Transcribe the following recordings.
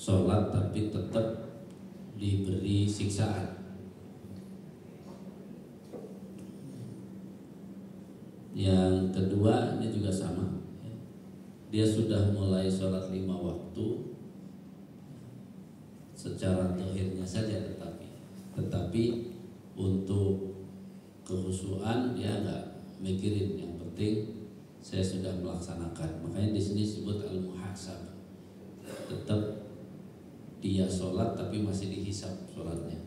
sholat tapi tetap diberi siksaan. Yang kedua ini juga sama, dia sudah mulai sholat 5 waktu secara zahirnya saja, tetapi untuk kehusuan dia nggak mikirin, yang penting saya sudah melaksanakan. Makanya di sini disebut al-muhasabah, tetap dia sholat tapi masih dihisab sholatnya.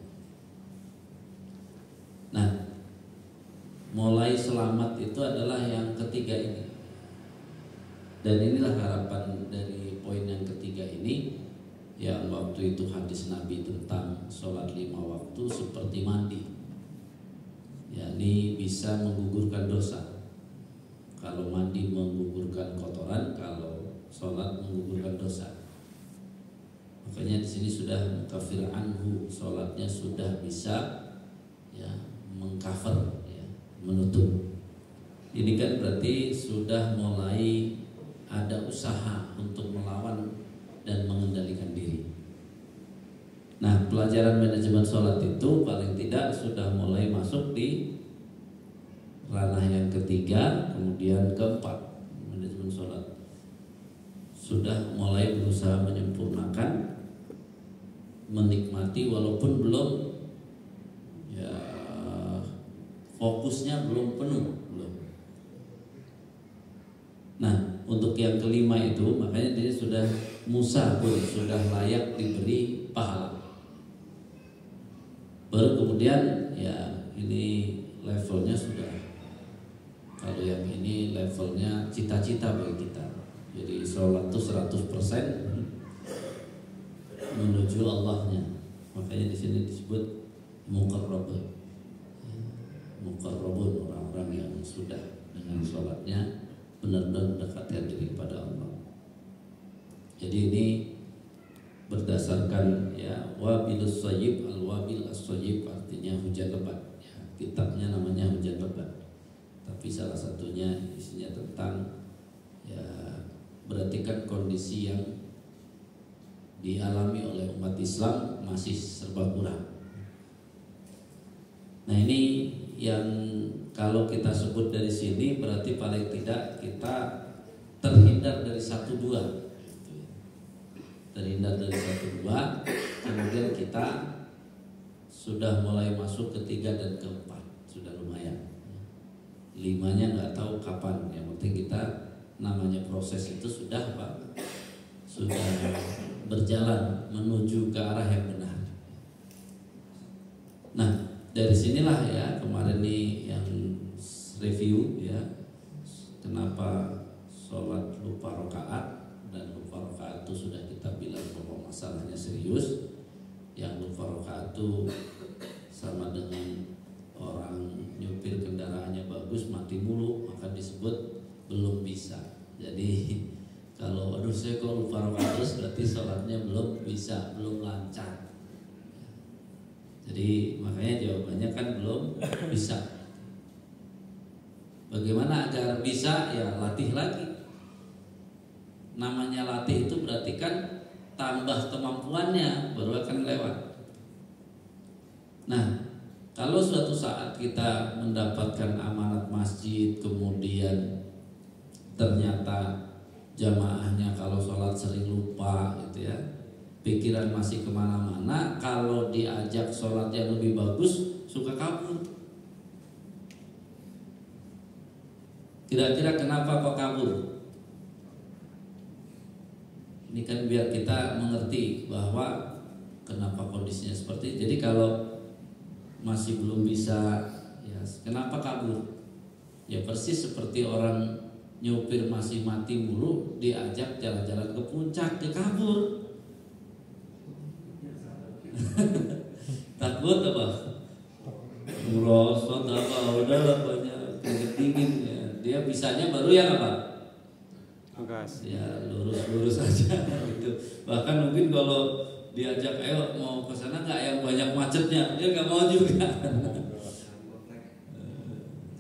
Nah, mulai selamat itu adalah yang ketiga ini. Dan inilah harapan dari poin yang ketiga ini, yang waktu itu hadis Nabi tentang sholat 5 waktu seperti mandi, yakni bisa menggugurkan dosa. Kalau mandi menggugurkan kotoran, kalau sholat menggugurkan dosa. Makanya di sini sudah mukafir anhu, sholatnya sudah bisa ya mengcover, ya, menutup. Ini kan berarti sudah mulai ada usaha untuk melawan dan mengendalikan diri. Nah, pelajaran manajemen sholat itu paling tidak sudah mulai masuk di ranah yang ketiga, kemudian keempat. Manajemen sholat sudah mulai berusaha menyempurnakan, menikmati walaupun belum, ya, fokusnya belum penuh, belum. Nah, untuk yang kelima itu makanya dia sudah Musa pun sudah layak diberi pahala. Baru kemudian ya ini levelnya sudah, kalau yang ini levelnya cita-cita bagi kita. Jadi sholat itu 100% menuju Allahnya. Makanya di sini disebut muqarrabun. Muqarrabun, orang-orang yang sudah dengan sholatnya benar-benar mendekatkan diri kepada Allah. Jadi ini berdasarkan ya wabilus shayyib, al-wabil as-shayyib artinya hujan lebat. Ya, kitabnya namanya hujan lebat. Tapi salah satunya isinya tentang ya berarti kan kondisi yang dialami oleh umat Islam masih serba kurang. Nah, ini yang kalau kita sebut dari sini berarti paling tidak kita terhindar dari 1-2. Terhindar dari 1-2, kemudian kita sudah mulai masuk ke 3 dan ke 4, sudah lumayan. 5-nya nggak tahu kapan, yang penting kita namanya proses itu sudah Pak, sudah berjalan menuju ke arah yang benar. Nah, dari sinilah ya kemarin nih yang review ya, kenapa sholat lupa rakaat, dan lupa rakaat itu sudah kita bilang bahwa masalahnya serius. Yang lupa rakaat itu sama dengan orang nyupir kendaraannya bagus mati mulu, maka disebut belum bisa. Jadi kalau aduh saya kalau lupa rakaat terus berarti sholatnya belum bisa, belum lancar. Jadi makanya jawabannya kan belum bisa. Bagaimana agar bisa? Ya latih lagi. Namanya latih itu berarti kan tambah kemampuannya baru akan lewat. Nah, kalau suatu saat kita mendapatkan amanat masjid, kemudian ternyata jamaahnya kalau sholat sering lupa gitu ya, pikiran masih kemana-mana, kalau diajak sholat yang lebih bagus suka kabur. Kira-kira kenapa kok kabur? Ini kan biar kita mengerti bahwa kenapa kondisinya seperti itu. Jadi kalau masih belum bisa, ya kenapa kabur? Ya persis seperti orang nyupir masih mati mulu, diajak jalan-jalan ke puncak, dia kabur. Takut apa? Merosot apa? Udahlah banyak keringet dingin ya. Dia bisanya baru yang apa? Gas. Ya lurus-lurus aja gitu. Bahkan mungkin kalau diajak ayo mau ke sana nggak yang banyak macetnya, dia nggak mau juga.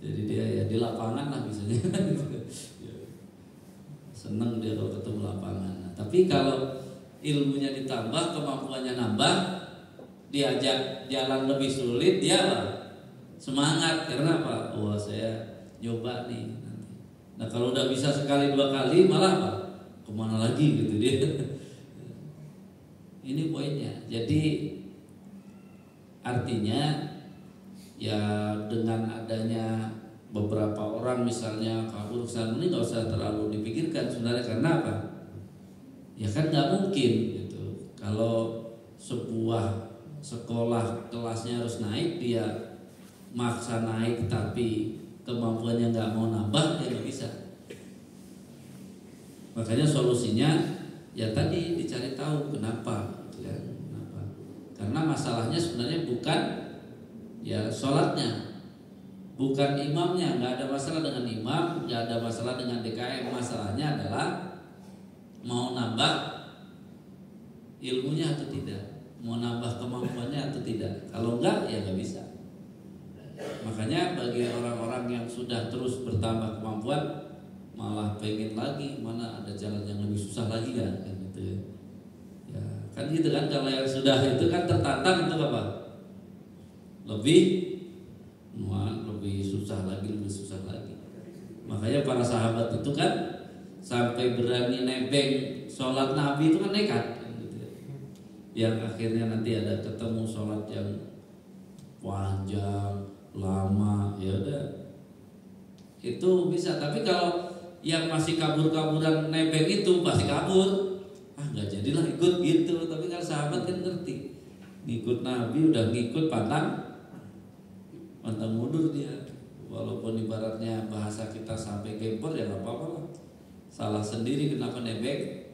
Jadi dia ya di lapangan lah misalnya. Seneng dia kalau ketemu lapangan. Nah, tapi kalau ilmunya ditambah, kemampuannya nambah, diajak jalan lebih sulit, dia apa? Semangat. Karena apa? Wah, saya nyoba nih nanti. Nah kalau udah bisa sekali dua kali malah apa? Kemana lagi gitu dia. Ini poinnya. Jadi artinya ya dengan adanya beberapa orang misalnya kabur kesana ini nggak usah terlalu dipikirkan sebenarnya. Karena apa? Ya kan nggak mungkin gitu. Kalau sebuah sekolah kelasnya harus naik, dia maksa naik tapi kemampuannya nggak mau nambah, ya nggak bisa. Makanya solusinya ya tadi dicari tahu kenapa, ya, kenapa. Karena masalahnya sebenarnya bukan ya sholatnya, bukan imamnya, nggak ada masalah dengan imam, nggak ada masalah dengan DKM. Masalahnya adalah mau nambah ilmunya atau tidak, mau nambah kemampuannya atau tidak. Kalau enggak ya nggak bisa. Makanya bagi orang-orang yang sudah terus bertambah kemampuan malah pengen lagi, mana ada jalan yang lebih susah lagi kan gitu ya. Ya kan gitu kan, kalau yang sudah itu kan tertantang itu apa? Lebih susah lagi, lebih susah lagi. Makanya para sahabat itu kan sampai berani nebeng sholat Nabi itu kan nekat. Yang akhirnya nanti ada ketemu sholat yang panjang, lama, ya udah itu bisa. Tapi kalau yang masih kabur-kaburan nebeng itu pasti kabur, nggak jadilah ikut gitu. Tapi kalau sahabat kan ngerti, ngikut Nabi udah ngikut pantang mundur dia. Walaupun ibaratnya bahasa kita sampai gempor ya nggak apa-apa lah. Salah sendiri kenapa nebeng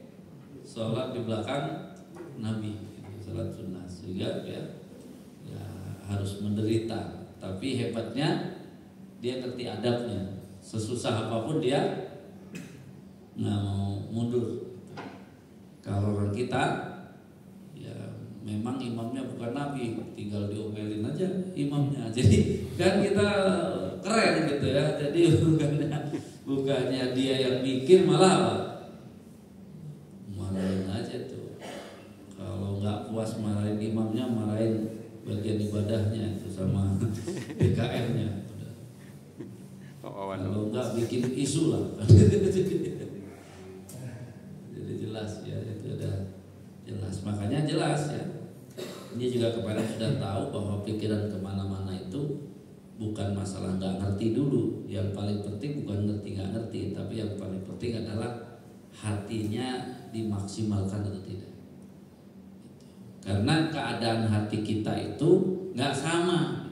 sholat di belakang Nabi, sholat sunnah, sehingga ya harus menderita. Tapi hebatnya dia ngerti adabnya. Sesusah apapun dia nggak mau mundur. Kalau orang kita ya memang imamnya bukan Nabi, tinggal diomelin aja imamnya. Jadi kan kita keren gitu ya. Jadi bukannya dia yang mikir, malah apa? Marahin aja tuh. Kalau nggak puas marahin imamnya, marahin bagian ibadahnya itu sama DKM-nya. Kalau enggak bikin isu lah. Jadi jelas ya, itu udah jelas. Makanya jelas ya. Ini juga kepada sudah tahu bahwa pikiran kemana-mana itu bukan masalah nggak ngerti dulu. Yang paling penting bukan ngerti nggak ngerti, tapi yang paling penting adalah hatinya dimaksimalkan atau tidak. Karena keadaan hati kita itu nggak sama.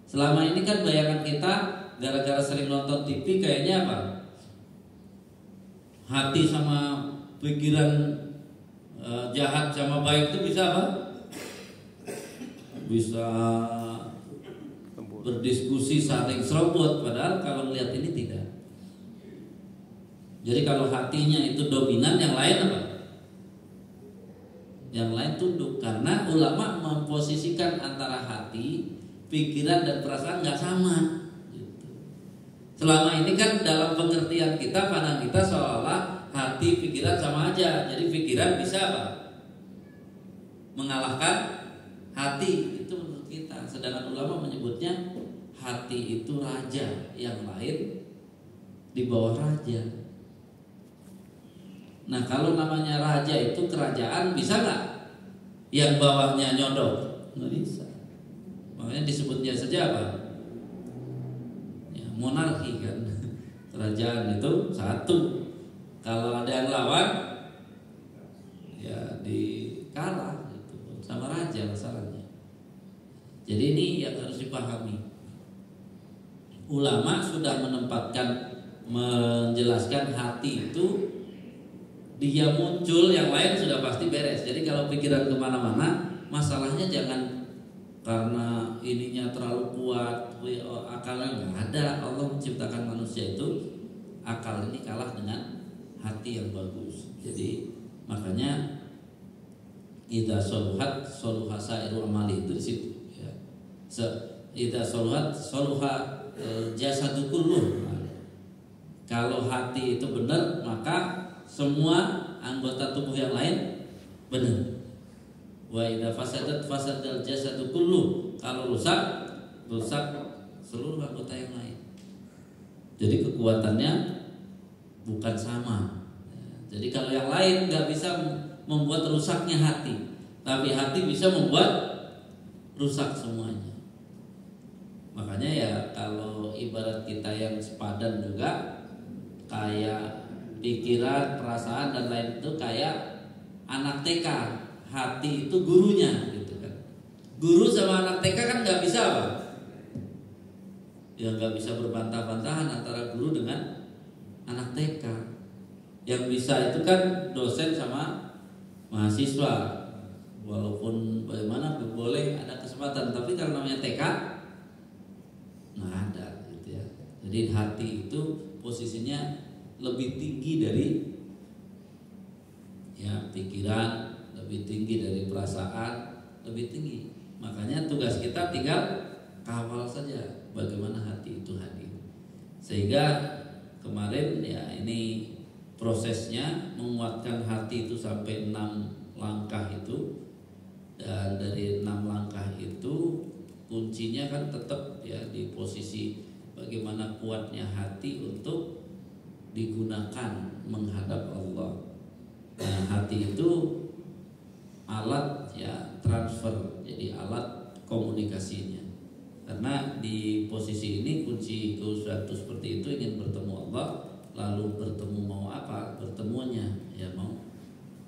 Selama ini kan bayangan kita gara-gara sering nonton TV kayaknya apa? Hati sama pikiran jahat sama baik itu bisa apa? Bisa berdiskusi saling serobot. Padahal kalau melihat ini tidak. Jadi kalau hatinya itu dominan, yang lain apa? Yang lain tunduk. Karena ulama memposisikan antara hati, pikiran dan perasaan nggak sama. Selama ini kan dalam pengertian kita, pandang kita seolah hati, pikiran sama aja. Jadi pikiran bisa apa? Mengalahkan hati, itu menurut kita. Sedangkan ulama menyebutnya hati itu raja, yang lain di bawah raja. Nah kalau namanya raja itu kerajaan, bisa nggak yang bawahnya nyodok? Nggak bisa. Makanya disebutnya saja apa? Monarki kan, kerajaan itu satu. Kalau ada yang lawan, ya dikalah gitu, sama raja masalahnya. Jadi ini yang harus dipahami. Ulama sudah menempatkan, menjelaskan hati itu dia muncul, yang lain sudah pasti beres. Jadi kalau pikiran kemana-mana, masalahnya jangan karena ininya terlalu kuat, akalnya nggak ada. Allah menciptakan manusia itu akal ini kalah dengan hati yang bagus. Jadi makanya idza soluhat soluha sa'iru amali, itu di situ ya. Idza soluhat soluha jasadu kulluh. Kalau hati itu benar, maka semua anggota tubuh yang lain benar. Wa idza fasadat fasadal jasadu kullu. Kalau rusak seluruh anggota yang lain. Jadi kekuatannya bukan sama. Jadi kalau yang lain nggak bisa membuat rusaknya hati, tapi hati bisa membuat rusak semuanya. Makanya ya kalau ibarat kita yang sepadan juga, kayak pikiran, perasaan dan lain itu kayak anak TK. Hati itu gurunya gitu kan. Guru sama anak TK kan nggak bisa apa? Ya nggak bisa berbantah-bantahan antara guru dengan anak TK. Yang bisa itu kan dosen sama mahasiswa. Walaupun bagaimana boleh ada kesempatan, tapi kalau namanya TK nggak ada gitu ya. Jadi hati itu posisinya lebih tinggi dari ya pikiran, lebih tinggi dari perasaan, lebih tinggi. Makanya tugas kita tinggal kawal saja bagaimana hati itu hadir. Sehingga kemarin ya ini prosesnya menguatkan hati itu sampai 6 langkah itu. Dan dari 6 langkah itu kuncinya kan tetap ya di posisi bagaimana kuatnya hati untuk digunakan menghadap Allah. Nah, hati itu alat ya transfer, jadi alat komunikasinya. Karena di posisi ini kunci keusaha seperti itu, ingin bertemu Allah, lalu bertemu mau apa? Bertemunya ya mau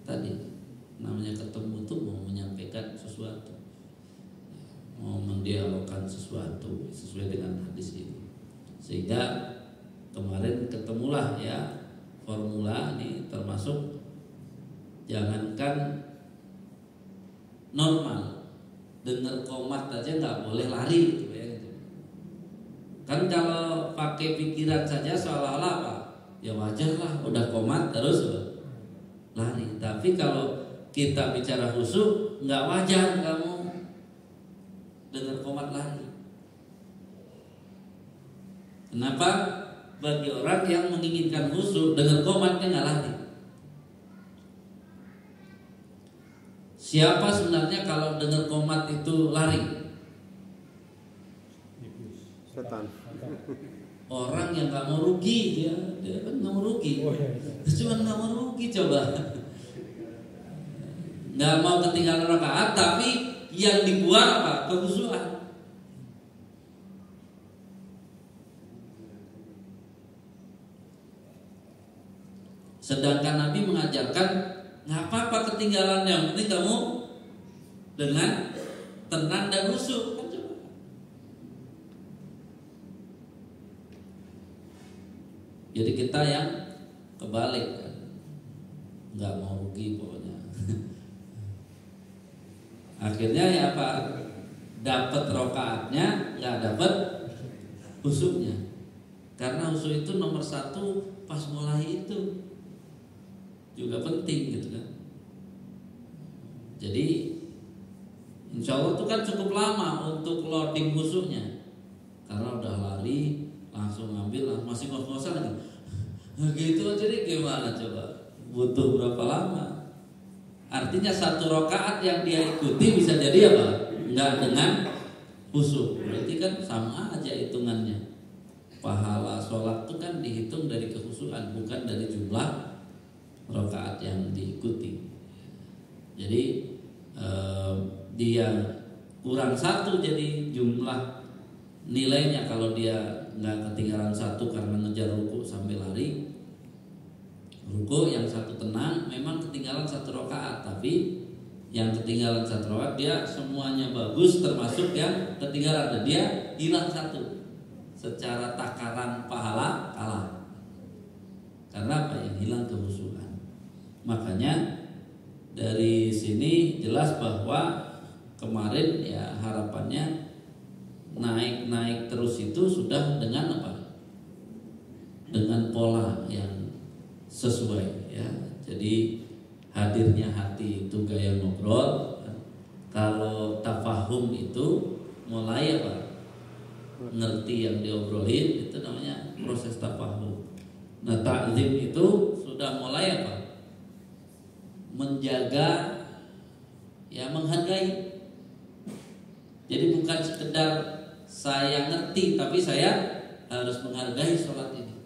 tadi namanya ketemu itu mau menyampaikan sesuatu, mau mendialogkan sesuatu sesuai dengan hadis ini. Sehingga kemarin ketemulah ya formula ini, termasuk jangankan normal, dengar komat aja nggak boleh lari gitu ya. Kan kalau pakai pikiran saja seolah-olah apa? Ya wajar lah, udah komat terus lari. Tapi kalau kita bicara khusyuk, nggak wajar kamu dengar komat lari. Kenapa? Bagi orang yang menginginkan khusyuk, dengar komatnya nggak lari. Siapa sebenarnya kalau dengar komat itu lari? Setan. Orang yang nggak mau rugi, dia kan nggak mau rugi. Cuma nggak mau rugi coba. Nggak mau ketinggalan rakaat, tapi yang dibuang apa? Kekhusyuan. Sedangkan Nabi mengajarkan nggak apa-apa ketinggalan, yang penting kamu dengan tenang dan khusyuk. Kan coba. Jadi kita yang kebalik kan, nggak mau rugi pokoknya. Akhirnya ya apa? Dapat rokaatnya, nggak dapat khusyuknya. Karena khusyuk itu nomor 1 pas mulai itu juga penting gitu kan. Jadi insya Allah itu kan cukup lama untuk loading khusyuknya. Karena udah lari langsung ngambil, masih ngos-ngosan lagi. Gitu jadi gimana coba? Butuh berapa lama? Artinya 1 rakaat yang dia ikuti bisa jadi apa? Enggak dengan khusyuk. Berarti kan sama aja hitungannya. Pahala sholat itu kan dihitung dari kekhusyukan, bukan dari jumlah rakaat yang diikuti. Jadi dia kurang 1, jadi jumlah nilainya kalau dia nggak ketinggalan 1 karena ngejar ruku sambil lari, ruku yang 1 tenang, memang ketinggalan 1 rakaat, tapi yang ketinggalan 1 rakaat dia semuanya bagus termasuk yang ketinggalan, dan dia hilang 1. Secara takaran pahala kalah. Karena apa? Yang hilang kekhusyukan. Makanya dari sini jelas bahwa kemarin ya harapannya naik terus itu sudah dengan apa? Dengan pola yang sesuai ya. Jadi hadirnya hati itu gaya ngobrol. Kalau tafahum itu mulai apa? Ngerti yang diobrolin, itu namanya proses tafahum. Nah, ta'zim itu sudah mulai apa? Menjaga ya menghargai. Jadi bukan sekedar saya ngerti, tapi saya harus menghargai sholat ini.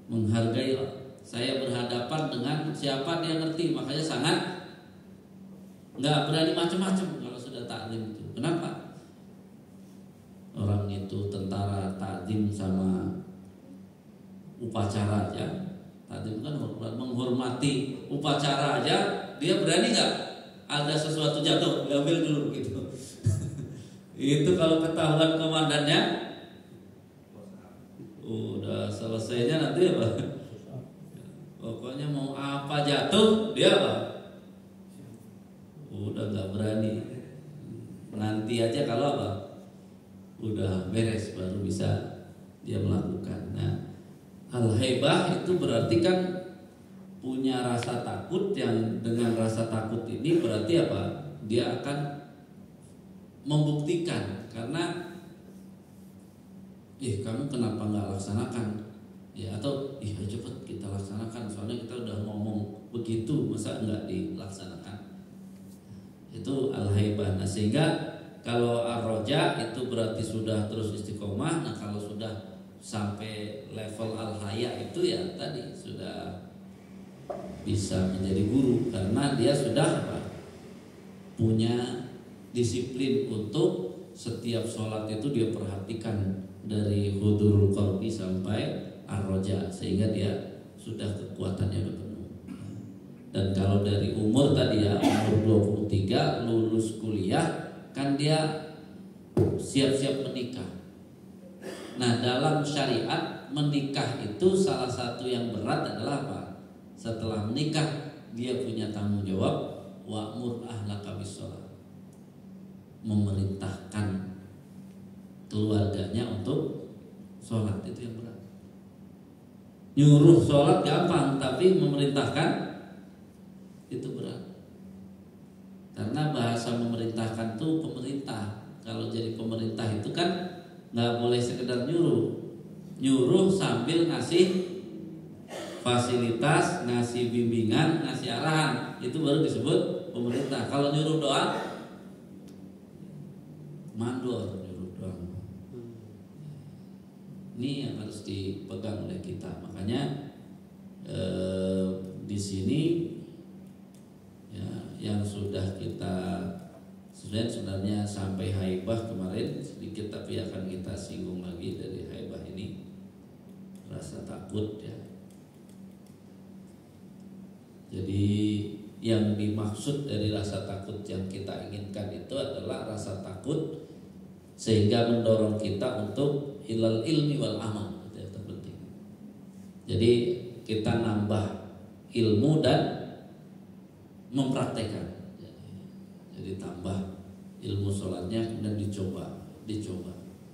Menghargai, saya berhadapan dengan siapa dia ngerti, makanya sangat nggak berani macam-macam kalau sudah taklim itu. Kenapa? Orang itu tentara taklim sama upacara aja. Taklim kan menghormati upacara aja, dia berani nggak? Ada sesuatu jatuh, diambil dulu gitu. Itu kalau ketahuan komandannya, udah selesainya nanti apa? Pokoknya mau apa jatuh, dia apa? Udah nggak berani. Nanti aja kalau apa? Udah beres baru bisa dia melakukan. Nah, al-haibah itu berarti kan punya rasa takut, yang dengan rasa takut ini berarti apa? Dia akan membuktikan, karena kamu kenapa nggak laksanakan? Ya, atau ayo cepet kita laksanakan, soalnya kita udah ngomong begitu, masa nggak dilaksanakan? Itu al-haibah. Nah, sehingga kalau ar-roja itu berarti sudah terus istiqomah. Nah, kalau sudah sampai level al-haya itu ya tadi sudah bisa menjadi guru, karena dia sudah punya disiplin untuk setiap sholat itu dia perhatikan dari hudurul qalbi sampai ar-roja, sehingga dia sudah kekuatannya udah penuh. Dan kalau dari umur tadi ya, umur 23 lulus kuliah, kan dia siap-siap menikah. Nah, dalam syariat menikah itu salah satu yang berat adalah apa? Setelah menikah dia punya tanggung jawab wa'mur ahlaka bis-shalah, memerintahkan keluarganya untuk sholat. Itu yang berat. Nyuruh sholat gampang, tapi memerintahkan itu berat. Karena bahasa memerintahkan itu pemerintah. Kalau jadi pemerintah itu kan nggak boleh sekedar nyuruh sambil ngasih fasilitas, ngasih bimbingan, ngasih arahan, itu baru disebut pemerintah. Kalau nyuruh doang, mandor nyuruh doang. Ini yang harus dipegang oleh kita. Makanya di sini ya, yang sudah kita sebenarnya sampai haibah kemarin sedikit, tapi akan kita singgung lagi dari haibah ini, rasa takut ya. Jadi yang dimaksud dari rasa takut yang kita inginkan itu adalah rasa takut sehingga mendorong kita untuk ilal ilmi wal amal, itu yang terpenting. Jadi kita nambah ilmu dan mempraktekkan. Jadi tambah ilmu sholatnya kemudian dicoba.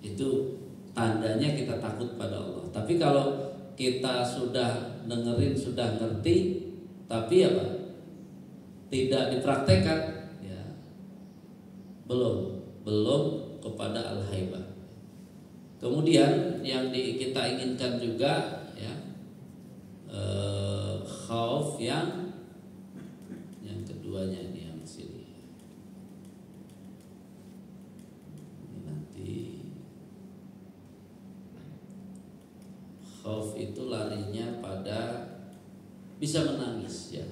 Itu tandanya kita takut pada Allah. Tapi kalau kita sudah dengerin, sudah ngerti, tapi apa? Tidak dipraktekkan, ya belum kepada al-haibah. Kemudian yang kita inginkan juga ya, khauf yang keduanya ini yang sini. Ini nanti khauf itu larinya pada bisa menangis ya.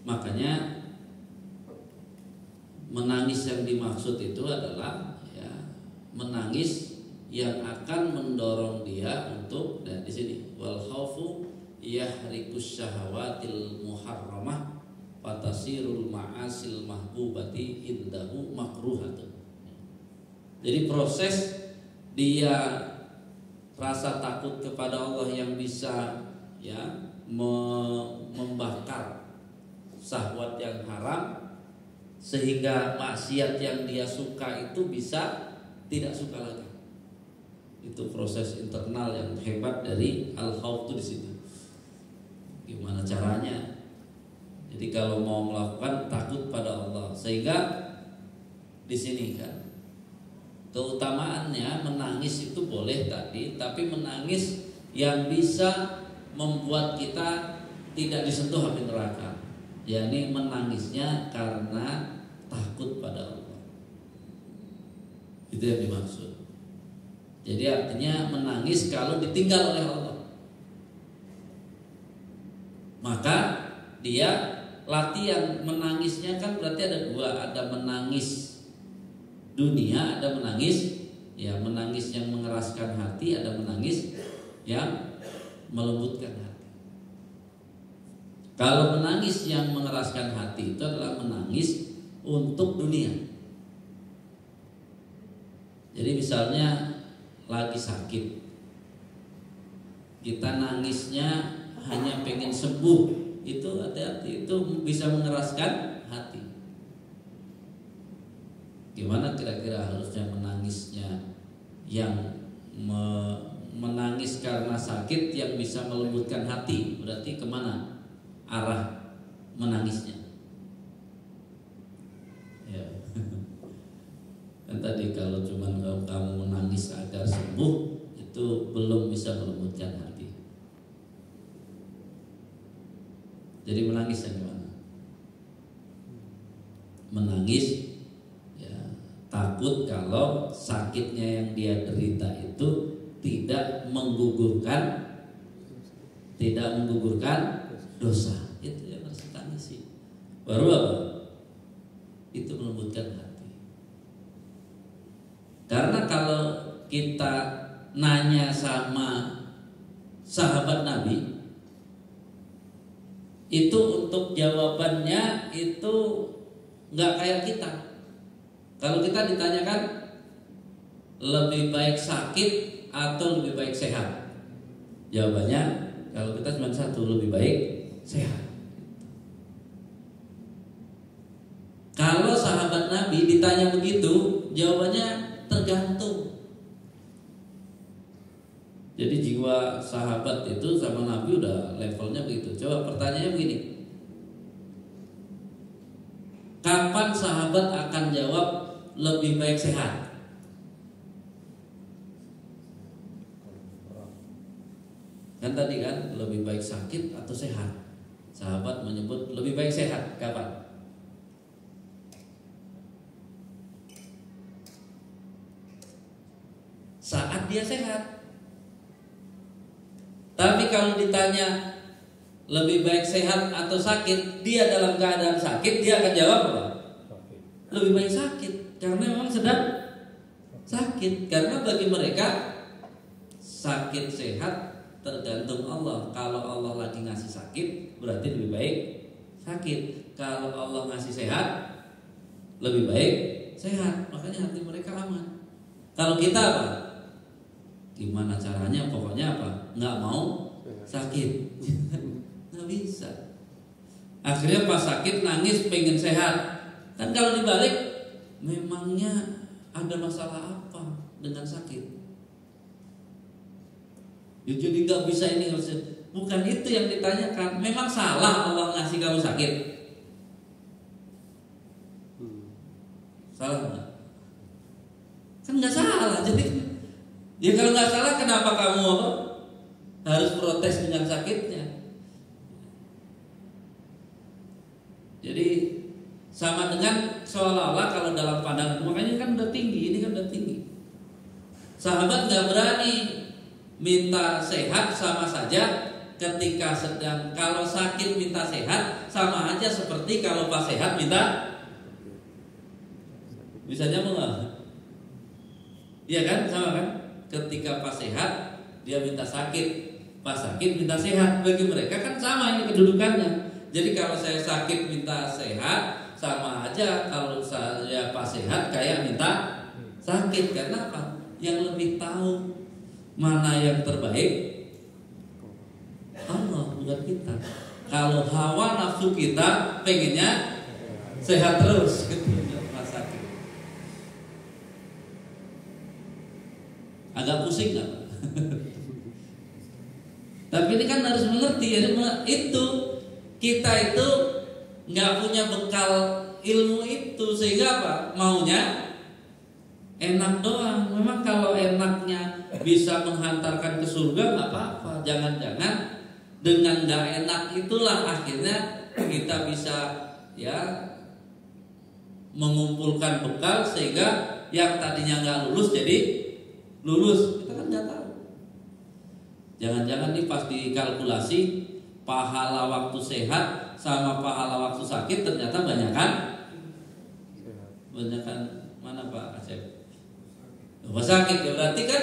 Makanya menangis yang dimaksud itu adalah ya, menangis yang akan mendorong dia untuk, dan di sini wal khaufu yahrikus syahawatil muharramah fatasirul ma'asil mahbubati indahu makruhatun. Jadi proses dia rasa takut kepada Allah yang bisa ya membakar syahwat yang haram, sehingga maksiat yang dia suka itu bisa tidak suka lagi. Itu proses internal yang hebat dari al-khauf itu di situ. Gimana caranya? Jadi kalau mau melakukan takut pada Allah, sehingga di sini kan keutamaannya menangis itu boleh tadi, tapi menangis yang bisa membuat kita tidak disentuh api neraka, yakni menangisnya karena takut pada Allah. Itu yang dimaksud. Jadi artinya menangis kalau ditinggal oleh Allah. Maka dia latihan menangisnya kan berarti ada dua, ada menangis dunia, ada menangis menangis yang mengeraskan hati, ada menangis yang melembutkan hati. Kalau menangis yang mengeraskan hati itu adalah menangis untuk dunia. Jadi misalnya lagi sakit, kita nangisnya hanya pengen sembuh, itu hati-hati, itu bisa mengeraskan hati. Gimana kira-kira harusnya menangisnya yang menangis karena sakit yang bisa melembutkan hati? Berarti kemana arah menangisnya? Ya. Kan tadi kalau cuma kamu menangis agar sembuh, itu belum bisa melembutkan hati. Jadi menangis yang gimana? Menangis takut kalau sakitnya yang dia derita itu tidak menggugurkan dosa. Itu yang harus ditangisi. Baru apa? Itu melembutkan hati. Karena kalau kita nanya sama sahabat Nabi, itu untuk jawabannya itu nggak kayak kita. Kalau kita ditanyakan lebih baik sakit atau lebih baik sehat, jawabannya kalau kita cuma satu, lebih baik sehat. Kalau sahabat Nabi ditanya begitu, jawabannya tergantung. Jadi jiwa sahabat itu sama Nabi udah levelnya begitu. Coba pertanyaannya begini, kapan sahabat akan jawab lebih baik sehat? Kan tadi kan lebih baik sakit atau sehat. Sahabat menyebut lebih baik sehat. Kapan? Saat dia sehat. Tapi kalau ditanya lebih baik sehat atau sakit, dia dalam keadaan sakit, dia akan jawab apa? Lebih baik sakit. Karena memang sedang sakit. Karena bagi mereka sakit sehat tergantung Allah. Kalau Allah lagi ngasih sakit, berarti lebih baik sakit. Kalau Allah ngasih sehat, lebih baik sehat. Makanya hati mereka aman. Kalau kita apa? Gimana caranya? Pokoknya apa? Nggak mau sakit. Nggak bisa. Akhirnya pas sakit nangis pengen sehat. Kan kalau dibalik, memangnya ada masalah apa dengan sakit? Ya, jadi nggak bisa ini. Bukan itu yang ditanyakan. Memang salah Allah ngasih kamu sakit? Salah nggak? Kan nggak salah. Jadi ya kalau nggak salah, kenapa kamu harus protes dengan sakitnya? Jadi sama dengan seolah-olah kalau dalam pandangan, makanya kan udah tinggi, ini kan udah tinggi. Sahabat nggak berani minta sehat, sama saja ketika sedang, kalau sakit minta sehat sama aja seperti kalau pas sehat minta. Bisa nyambung nggak? Iya kan, sama kan? Ketika pas sehat dia minta sakit, pas sakit minta sehat. Bagi mereka kan sama ini kedudukannya. Jadi kalau saya sakit minta sehat, sama aja kalau saya pas sehat kayak minta sakit. Karena apa? Yang lebih tahu mana yang terbaik Allah, bukan kita. Kalau hawa nafsu kita pengennya sehat terus, pas sakit agak pusing kan? Tapi ini kan harus mengerti, itu kita itu nggak punya bekal ilmu itu, sehingga apa? Maunya enak doang. Memang kalau enaknya bisa menghantarkan ke surga nggak apa-apa. Jangan-jangan Dengan nggak enak itulah akhirnya kita bisa ya mengumpulkan bekal sehingga yang tadinya nggak lulus jadi lulus. Kita kan nggak tahu. Jangan-jangan nih pas dikalkulasi pahala waktu sehat sama pahala waktu sakit ternyata banyakan mana Pak Acep? Rumah sakit ya, berarti kan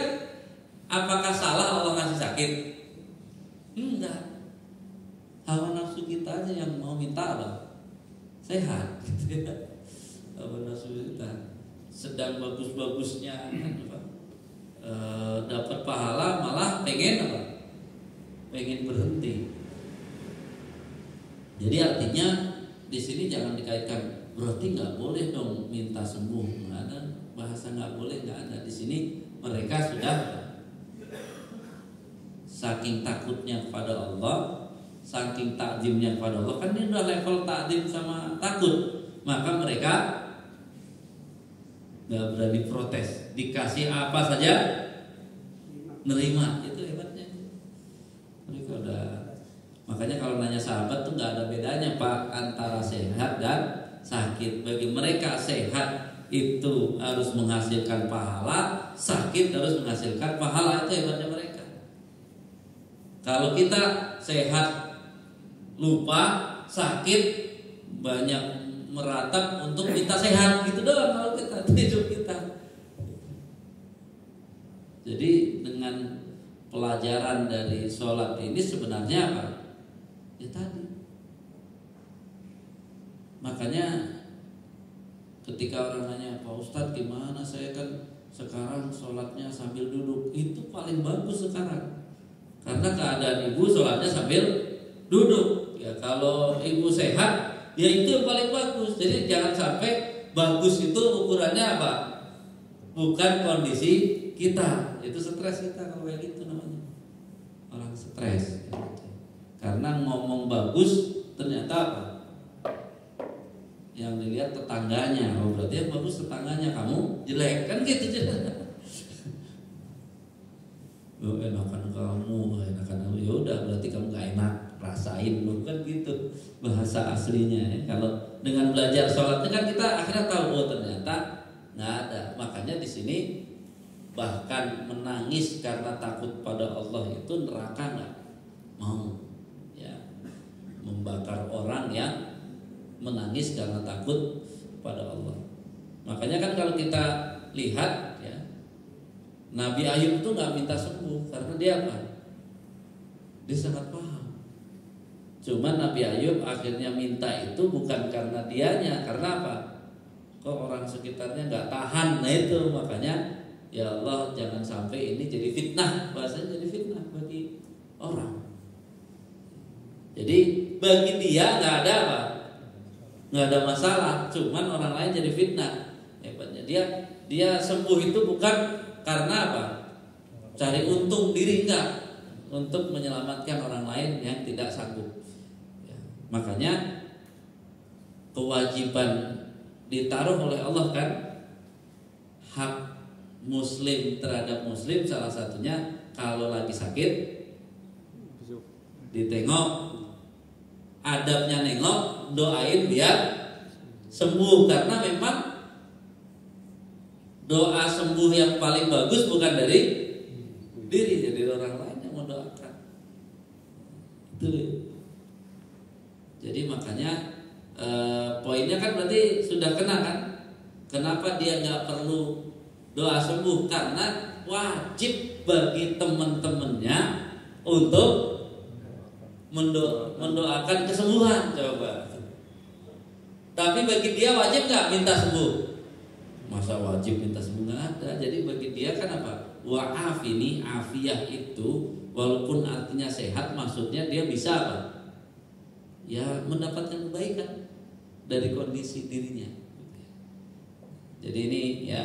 apakah salah Allah ngasih sakit? Enggak. Hawa nafsu kita aja yang mau minta apa? Sehat. Hawa nafsu kita sedang bagus-bagusnya dapat pahala malah pengen apa? Pengen berhenti. Jadi artinya di sini jangan dikaitkan berarti nggak boleh dong minta sembuh. Nggak ada bahasa nggak boleh, nggak ada di sini. Mereka sudah saking takutnya kepada Allah, saking takjimnya kepada Allah, kan ini udah level takjim sama takut, maka mereka nggak berani protes, dikasih apa saja nerima. Itu hebatnya mereka udah. Makanya kalau nanya sahabat tuh nggak ada bedanya Pak antara sehat dan sakit. Bagi mereka sehat itu harus menghasilkan pahala, sakit harus menghasilkan pahala. Itu hebatnya mereka. Kalau kita sehat lupa, sakit banyak meratap untuk kita sehat, gitu doang kalau kita hidup kita. Jadi dengan pelajaran dari sholat ini sebenarnya apa? Ya tadi. Makanya ketika orang nanya, Pak Ustadz gimana, saya kan sekarang sholatnya sambil duduk. Itu paling bagus sekarang, karena keadaan ibu sholatnya sambil duduk. Ya kalau ibu sehat, ya itu yang paling bagus. Jadi jangan sampai bagus itu ukurannya apa? Bukan kondisi kita. Itu stres kita kalau kayak gitu namanya. Orang stres. Karena ngomong bagus ternyata apa? Yang dilihat tetangganya. Oh berarti yang bagus tetangganya, kamu jelek kan gitu. Oh, enakan kamu. Ya udah berarti kamu gak enak, rasain bukan gitu bahasa aslinya ya. Kalau dengan belajar sholatnya kan kita akhirnya tahu oh ternyata nggak ada. Makanya di sini bahkan menangis karena takut pada Allah itu neraka nggak mau ya, membakar orang yang menangis karena takut pada Allah. Makanya kan kalau kita lihat ya, Nabi Ayub itu nggak minta sembuh karena dia apa? Dia sangat paham. Cuman Nabi Ayub akhirnya minta itu bukan karena dianya, karena apa? Kok orang sekitarnya nggak tahan. Nah itu makanya ya Allah jangan sampai ini jadi fitnah. Bahasanya jadi fitnah bagi orang. Jadi bagi dia nggak ada apa? Nggak ada masalah. Cuman orang lain jadi fitnah. Hebatnya dia sembuh itu bukan karena apa? Cari untung diri, enggak. Untuk menyelamatkan orang lain yang tidak sanggup ya. Makanya kewajiban ditaruh oleh Allah kan, hak muslim terhadap muslim salah satunya kalau lagi sakit ditengok, adabnya nengok, doain biar sembuh. Karena memang doa sembuh yang paling bagus bukan dari diri, jadi orang lain yang mendoakan. Itu. Jadi makanya poinnya kan berarti sudah kena kan? Kenapa dia nggak perlu doa sembuh? Karena wajib bagi teman-temannya untuk mendoakan kesembuhan. Coba. Tapi bagi dia wajib nggak minta sembuh? Masa wajib minta sembuh? Nggak ada. Jadi bagi dia kan apa? Wa'afini, afiyah itu walaupun artinya sehat, maksudnya dia bisa apa? Ya mendapatkan kebaikan dari kondisi dirinya. Jadi ini ya.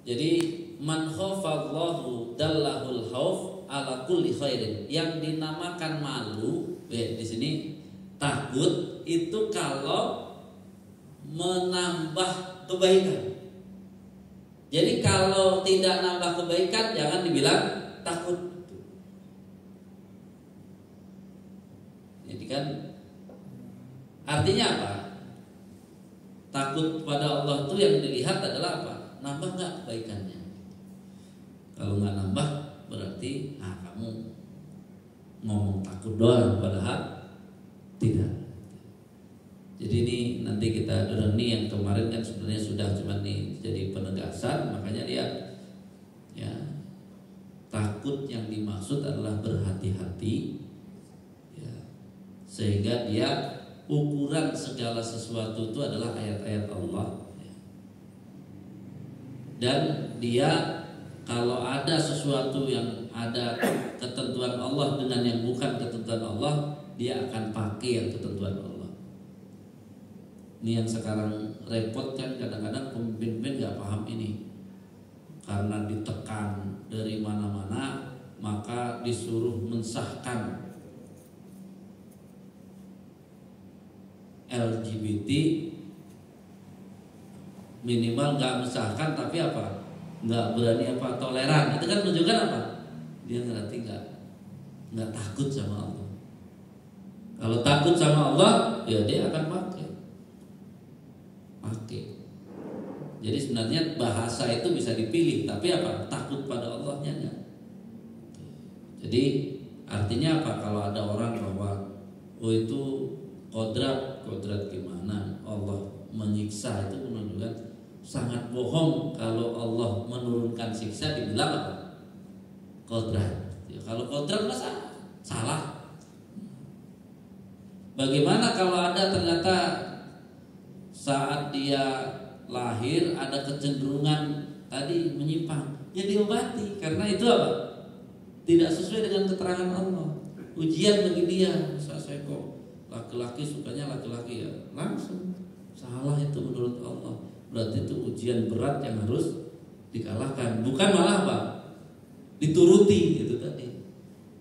Jadi man khafallahu dallahul khauf ala kulli khairin. Yang dinamakan malu di sini takut itu kalau menambah kebaikan. Jadi kalau tidak nambah kebaikan jangan dibilang takut. Jadi kan artinya apa? Takut pada Allah itu yang dilihat adalah apa? Nambah nggak kebaikannya? Kalau nggak nambah berarti kamu ngomong takut doang, padahal tidak. Jadi ini nanti kita dengar nih, yang kemarin kan sebenarnya sudah cuma nih jadi penegasan. Makanya lihat ya, takut yang dimaksud adalah berhati-hati ya, sehingga dia ukuran segala sesuatu itu adalah ayat-ayat Allah ya. Dan dia kalau ada sesuatu yang ada ketentuan Allah dengan yang bukan ketentuan Allah, dia akan pakai yang ketentuan Allah. Ini yang sekarang repot kan, kadang-kadang pemimpin-pemimpin gak paham ini. Karena ditekan dari mana-mana, maka disuruh mensahkan LGBT, minimal gak mensahkan, tapi apa? Gak berani apa? Toleran. Itu kan menunjukkan apa? Dia ngerti gak takut sama Allah. Kalau takut sama Allah, ya dia akan pakai. Jadi sebenarnya bahasa itu bisa dipilih, tapi apa? Takut pada Allahnya enggak. Jadi artinya apa? Kalau ada orang bahwa itu kodrat gimana? Allah menyiksa, itu menunjukkan sangat bohong. Kalau Allah menurunkan siksa dibilang apa? Kodrat. Ya, kalau kodrat masa salah. Bagaimana kalau ada ternyata saat dia lahir ada kecenderungan tadi menyimpang, ya diobati, karena itu apa? Tidak sesuai dengan keterangan Allah. Ujian bagi dia. Saya kok laki-laki sukanya laki-laki, ya langsung salah, itu menurut Allah. Berarti itu ujian berat yang harus dikalahkan, bukan malah apa? Dituruti itu tadi.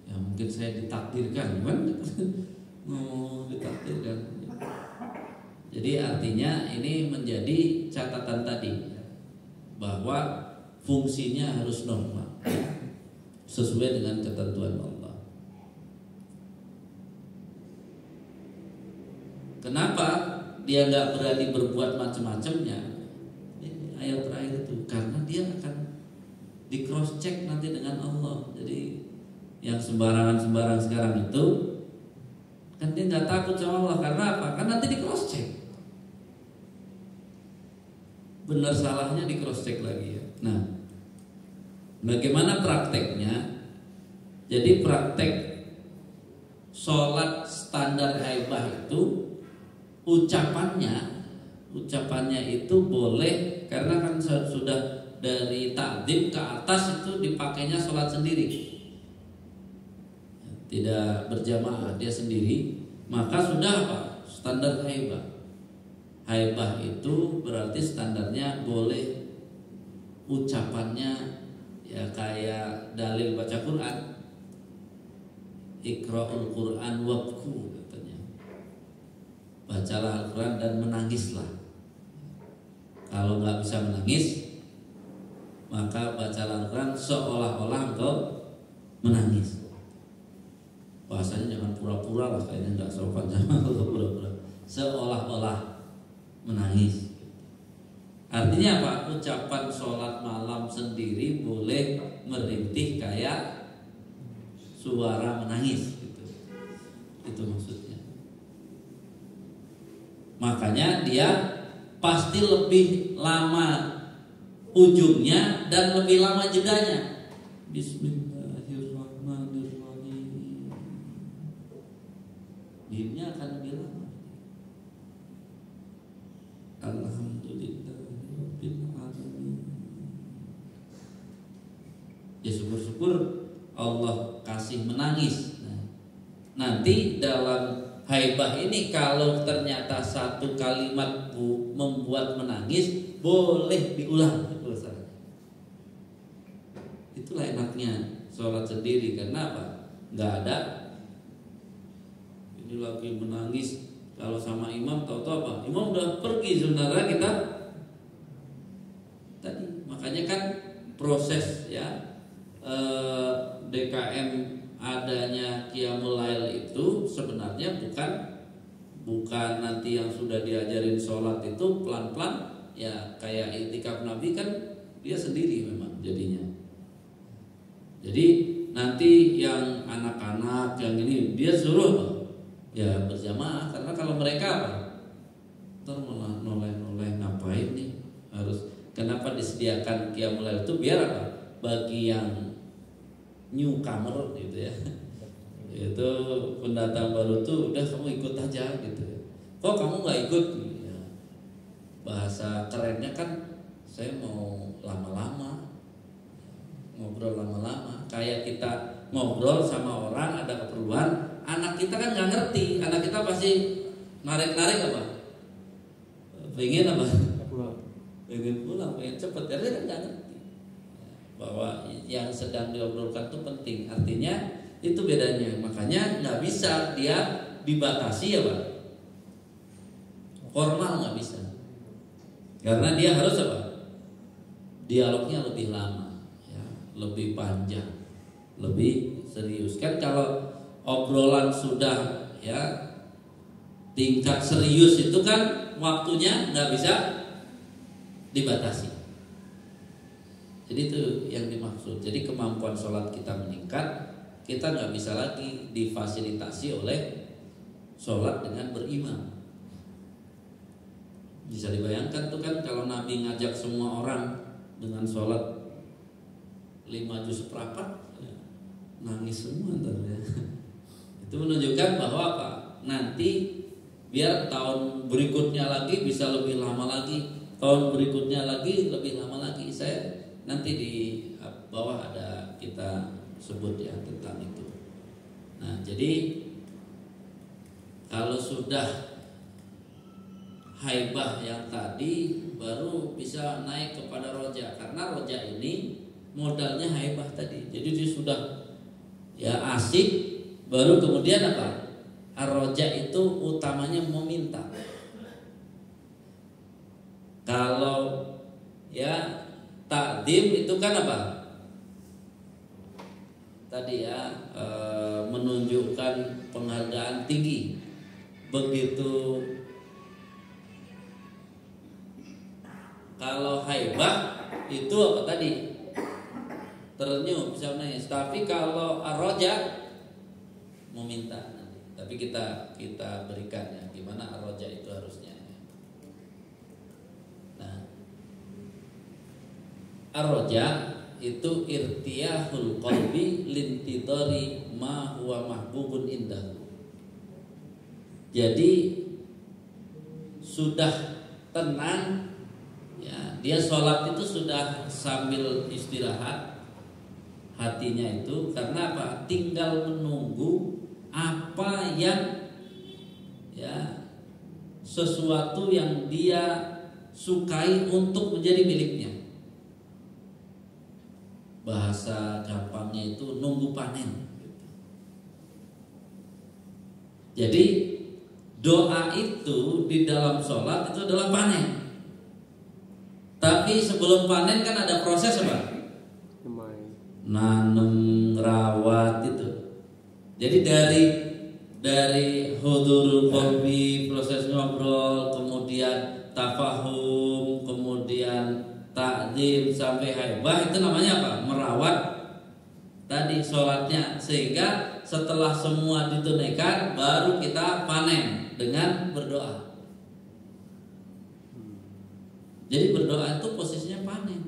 Ya mungkin saya ditakdirkan, kan? Ditakdirkan. Jadi artinya ini menjadi catatan tadi, bahwa fungsinya harus normal sesuai dengan ketentuan Allah. Kenapa dia nggak berani berbuat macam-macamnya? Ini ayat terakhir itu, karena dia akan di cross check nanti dengan Allah. Jadi yang sembarangan sekarang itu kan dia nggak takut sama Allah, karena apa? Kan nanti di cross check. Benar salahnya di cross check lagi ya. Nah, bagaimana prakteknya? Jadi praktek sholat standar haibah itu ucapannya itu boleh, karena kan sudah dari takdim ke atas itu dipakainya sholat sendiri, tidak berjamaah, dia sendiri, maka sudah apa? Standar haibah. Haibah itu berarti standarnya boleh ucapannya ya kayak dalil baca Quran, Iqra'ul Quran wabku, katanya. Bacalah Al-Quran dan menangislah. Kalau nggak bisa menangis, maka bacalah Al-Quran seolah-olah engkau menangis. Bahasanya jangan pura-pura lah, kayaknya nggak sopan sama kalau pura-pura. Seolah-olah menangis. Artinya apa? Ucapan sholat malam sendiri boleh merintih kayak suara menangis gitu. Itu maksudnya. Makanya dia pasti lebih lama ujungnya dan lebih lama jedanya. Bismillahirrahmanirrahim. Dimnya akan lebih lama. Alhamdulillahirabbil alamin. Ya syukur-syukur Allah kasih menangis. Nah, nanti dalam haibah ini kalau ternyata satu kalimat membuat menangis, boleh diulang. Itulah enaknya sholat sendiri. Karena apa? Nggak ada ini lagi menangis. Kalau sama imam tahu-tahu apa? Imam udah pergi, sebenarnya kita tadi. Makanya kan proses ya adanya qiyamul lail itu sebenarnya bukan nanti yang sudah diajarin sholat itu pelan-pelan ya, kayak iktikaf Nabi kan dia sendiri memang jadinya. Jadi nanti yang anak-anak yang ini dia suruh ya berjamaah, karena kalau mereka apa? Ntar malah noleh-noleh ngapain nih, harus kenapa disediakan qiyamul lail itu biar apa? Bagi yang newcomer gitu ya. Itu pendatang baru tuh udah kamu ikut aja gitu. Kok kamu nggak ikut? Ya, bahasa kerennya kan saya mau lama-lama, ngobrol lama-lama. Kayak kita ngobrol sama orang ada keperluan, anak kita kan nggak ngerti, anak kita pasti narik-narik apa? Pengen apa? Pengen pulang, pengen cepet, karena dia kan nggak ngerti bahwa yang sedang diobrolkan itu penting. Artinya itu bedanya, makanya nggak bisa dia dibatasi ya Pak, formal nggak bisa, karena dia harus apa, dialognya lebih lama ya, lebih panjang, lebih serius. Kan kalau obrolan sudah ya tingkat serius itu kan waktunya nggak bisa dibatasi. Jadi itu yang dimaksud. Jadi kemampuan sholat kita meningkat, kita nggak bisa lagi difasilitasi oleh sholat dengan berimam. Bisa dibayangkan tuh kan kalau Nabi ngajak semua orang dengan sholat 5 juz seperempat, ya, nangis semua ntar ya. Itu menunjukkan bahwa apa? Nanti biar tahun berikutnya lagi bisa lebih lama lagi, tahun berikutnya lagi lebih lama lagi. Saya nanti di bawah ada kita sebut ya tentang itu. Nah, jadi kalau sudah haibah yang tadi baru bisa naik kepada roja, karena roja ini modalnya haibah tadi. Jadi dia sudah ya asik, baru kemudian apa? Ar-roja itu utamanya meminta. Kalau ya takdim itu kan apa? Tadi ya menunjukkan penghargaan tinggi. Begitu kalau haibah itu apa tadi? Terenyuh, bisa nangis. Tapi kalau ar-roja meminta nanti. Tapi kita berikan ya gimana ar-roja itu harusnya. Nah, ar-roja itu irtiyahul qalbi lintidari ma huwa mahbubun indahu. Jadi sudah tenang ya, dia sholat itu sudah sambil istirahat hatinya itu, karena apa? Tinggal menunggu apa yang ya sesuatu yang dia sukai untuk menjadi miliknya. Bahasa gampangnya itu nunggu panen. Jadi doa itu di dalam sholat itu adalah panen. Tapi sebelum panen kan ada proses apa? Nanam, rawat itu. Jadi dari hudurul qalbi, proses ngobrol, kemudian tafahum, kemudian takdim sampai haibah, itu namanya apa? Merawat tadi sholatnya, sehingga setelah semua ditunaikan baru kita panen dengan berdoa. Jadi berdoa itu posisinya panen,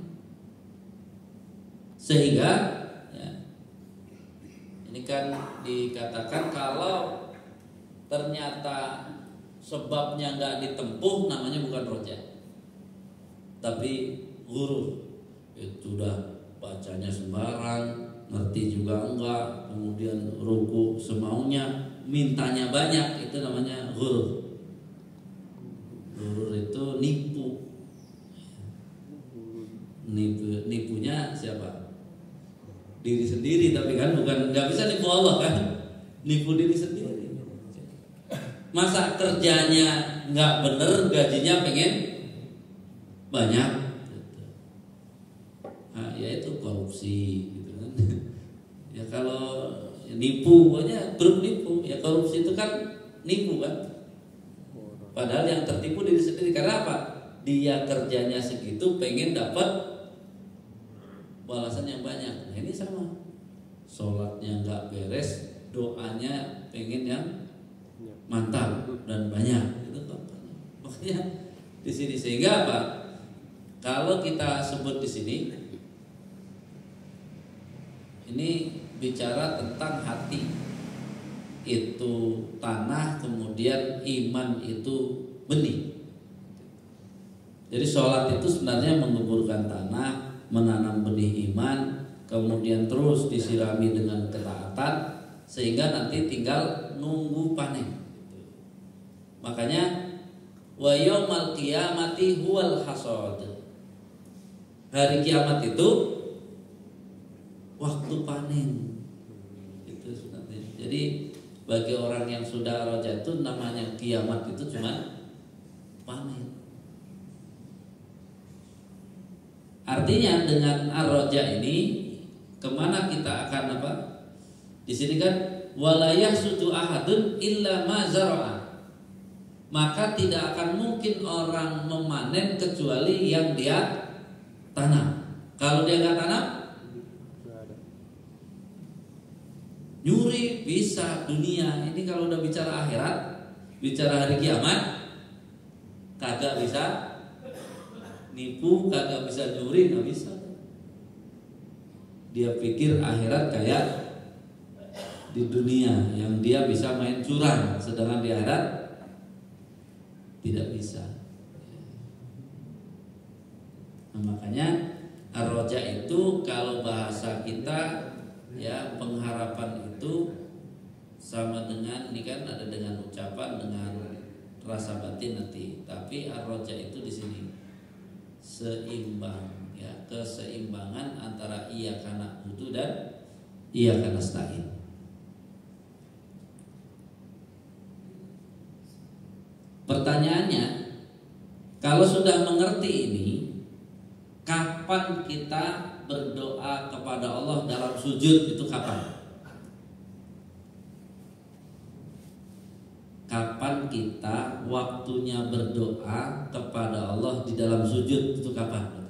sehingga ya, ini kan dikatakan kalau ternyata sebabnya nggak ditempuh, namanya bukan roja, tapi guru. Itu udah bacanya sembarang, ngerti juga enggak, kemudian ruku semaunya, mintanya banyak, itu namanya guru. Guru itu nipu. Nipunya siapa? Diri sendiri, tapi kan bukan, nggak bisa nipu Allah kan, nipu diri sendiri. Masa kerjanya nggak bener, gajinya pengen banyak, nah, ya itu korupsi gitu kan. Ya kalau nipu, pokoknya grup nipu. Ya korupsi itu kan nipu kan. Padahal yang tertipu diri sendiri. Karena apa? Dia kerjanya segitu pengen dapat balasan yang banyak. Nah ini sama. Sholatnya nggak beres, doanya pengen yang mantap dan banyak. Itu makanya di sini sehingga apa? Kalau kita sebut di sini, ini bicara tentang hati. Itu tanah, kemudian iman itu benih. Jadi sholat itu sebenarnya menguburkan tanah, menanam benih iman, kemudian terus disirami dengan ketaatan, sehingga nanti tinggal nunggu panen. Makanya wa yaumal qiyamati huwal hasad. Hari kiamat itu waktu panen. Itu sebenarnya. Jadi bagi orang yang sudah roja itu namanya kiamat itu cuma panen. Artinya dengan ar-roja ini kemana kita akan apa? Di sini kan walayah sutu ahadun illa ma zara'a. Maka tidak akan mungkin orang memanen kecuali yang dia tanam. Kalau dia nggak tanam, nyuri bisa dunia. Ini kalau udah bicara akhirat, bicara hari kiamat, kagak bisa nipu, kagak bisa nyuri, nggak bisa. Dia pikir akhirat kayak di dunia yang dia bisa main curang, sedangkan di akhirat tidak bisa. Nah, makanya ar-roja itu kalau bahasa kita ya pengharapan itu sama dengan ini kan ada dengan ucapan dengan rasa batin nanti. Tapi ar-roja itu di sini seimbang ya, keseimbangan antara iyyaka na'budu dan iyyaka nasta'in. Pertanyaannya, kalau sudah mengerti ini, kapan kita berdoa kepada Allah dalam sujud itu kapan? Kapan kita waktunya berdoa kepada Allah di dalam sujud itu kapan?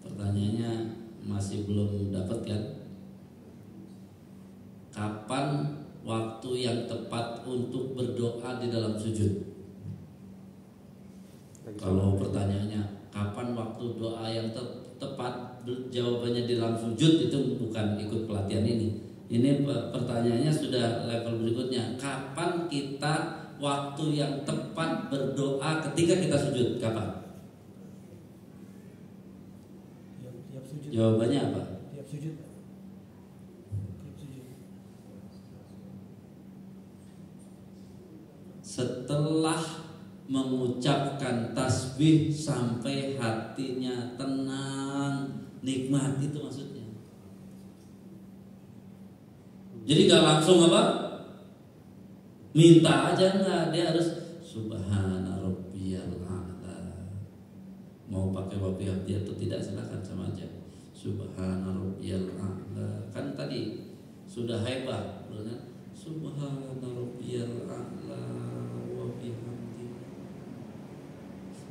Pertanyaannya masih belum dapat kan? Kapan waktu yang tepat untuk berdoa di dalam sujud? Kalau pertanyaannya kapan waktu doa yang tepat, jawabannya di dalam sujud itu bukan ikut pelatihan ini. Ini pertanyaannya sudah level berikutnya. Kapan kita waktu yang tepat berdoa ketika kita sujud? Kapan? Tiap sujud. Jawabannya apa? Tiap sujud. Setelah mengucapkan tasbih sampai hatinya tenang, nikmat, itu maksudnya. Jadi gak langsung apa? Minta aja enggak, dia harus subhana rabbiyal a'la. Mau pakai wabi abdi atau tidak silakan, sama aja. Subhana rabbiyal a'la. Kan tadi sudah hebat, benar? Subhana rabbiyal a'la.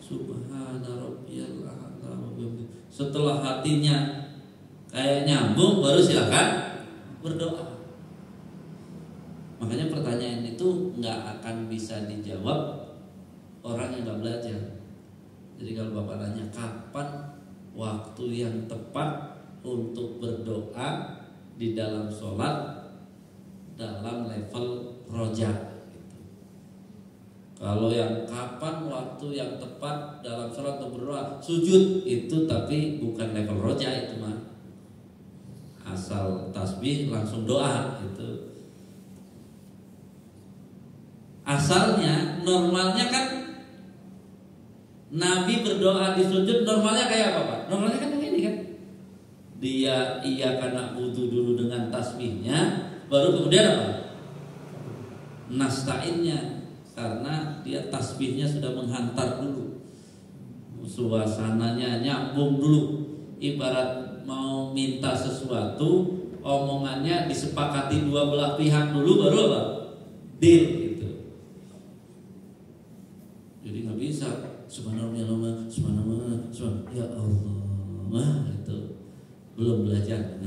Subhana rabbiyal a'la. Setelah hatinya kayak nyambung, baru silakan berdoa. Makanya pertanyaan itu nggak akan bisa dijawab orang yang nggak belajar. Jadi kalau Bapak nanya kapan waktu yang tepat untuk berdoa di dalam sholat dalam level roja. Kalau yang kapan waktu yang tepat dalam sholat untuk berdoa sujud itu, tapi bukan level roja itu mah. Asal tasbih langsung doa itu. Asalnya normalnya kan Nabi berdoa di sujud normalnya kayak apa Pak? Normalnya kan begini kan. Dia iyyaka na'budu dulu dengan tasbihnya, baru kemudian apa? Nasta'innya. Karena dia tasbihnya sudah menghantar dulu. suasananya nyambung dulu. Ibarat mau minta sesuatu, omongannya disepakati dua belah pihak dulu, baru apa? Deal gitu. Jadi nggak bisa subhanallah, ya Allah, itu belum belajar.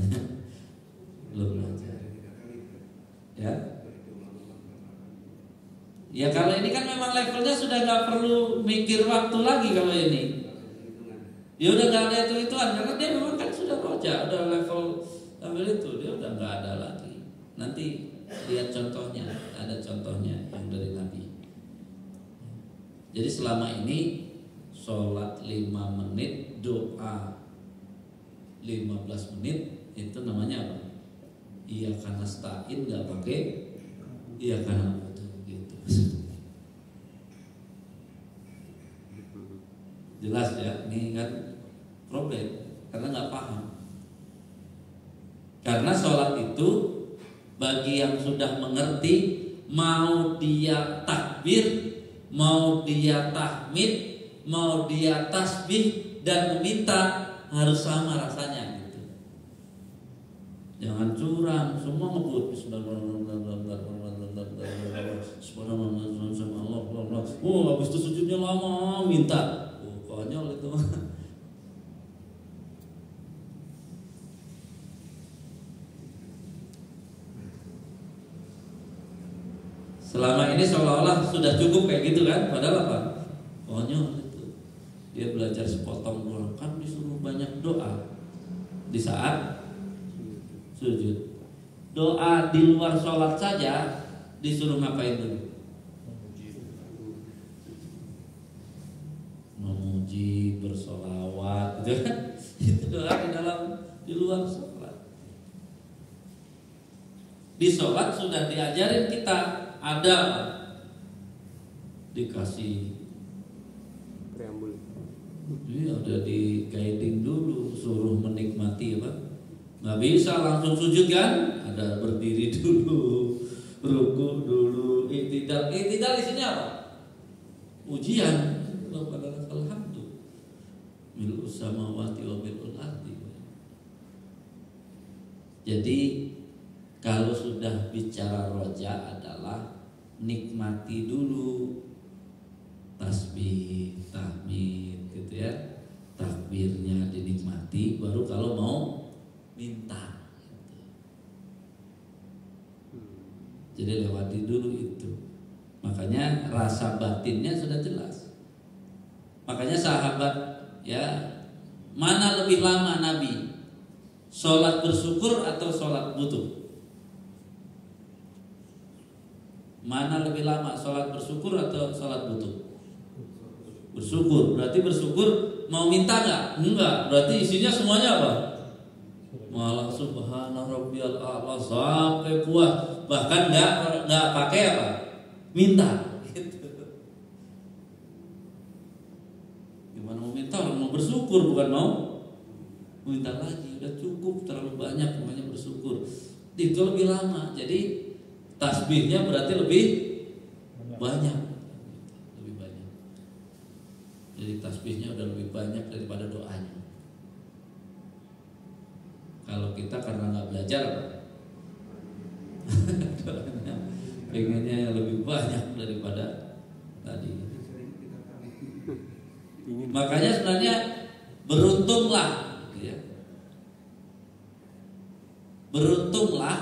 Belum belajar. Ya. Ya kalau ini kan memang levelnya sudah nggak perlu mikir waktu lagi kalau ini. Ya udah nggak ada itu-ituan karena dia memang kan sudah roja, udah level itu dia udah nggak ada lagi. Nanti lihat contohnya, ada contohnya yang dari Nabi. Jadi selama ini sholat 5 menit, doa 15 menit, itu namanya apa? Iya karena nasta'in nggak pakai iya karena butuh gitu. Jelas ya, ini kan problem karena nggak paham. Karena sholat itu bagi yang sudah mengerti, mau dia takbir, mau dia tahmid, mau dia tasbih dan meminta harus sama rasanya gitu. Jangan curang, semua ngebut subhanallah. Oh, habis itu sujudnya lama, minta. Konyol itu. Selama ini seolah-olah sudah cukup kayak gitu kan, padahal apa? Konyol itu. Dia belajar sepotong doang, kan disuruh banyak doa di saat sujud. Doa di luar sholat saja disuruh ngapain dulu? Memuji, bersolawat, gitu kan? Itu doa di luar sholat. Di sholat sudah diajarin kita ada dikasih preambul. Iya, udah di guiding dulu, suruh menikmati apa? Nggak bisa langsung sujud kan? Ada berdiri dulu, ruku dulu, i'tidal. I'tidal isinya apa? Ujian. Alhamdulillah. Mil'us samawati wa mil'ul ardi. Jadi kalau sudah bicara roja adalah nikmati dulu tasbih, tahmid gitu ya. Takbirnya dinikmati, baru kalau mau minta gitu. Jadi lewati dulu itu. Makanya rasa batinnya sudah jelas. Makanya sahabat ya, mana lebih lama Nabi? Sholat bersyukur atau sholat butuh? Mana lebih lama, sholat bersyukur atau sholat butuh? Bersyukur, berarti bersyukur mau minta nggak? Enggak, berarti isinya semuanya apa? Malah subhana rabbiyal a'la sampai puas, bahkan nggak pakai apa? Minta. Gitu. Gimana mau minta? Orang mau bersyukur bukan mau minta lagi, udah cukup terlalu banyak namanya bersyukur. Itu lebih lama, jadi tasbihnya berarti lebih banyak. Lebih banyak. Jadi tasbihnya udah lebih banyak daripada doanya. Kalau kita karena nggak belajar, doanya pengennya lebih banyak daripada tadi. Makanya sebenarnya beruntunglah, gitu ya. Beruntunglah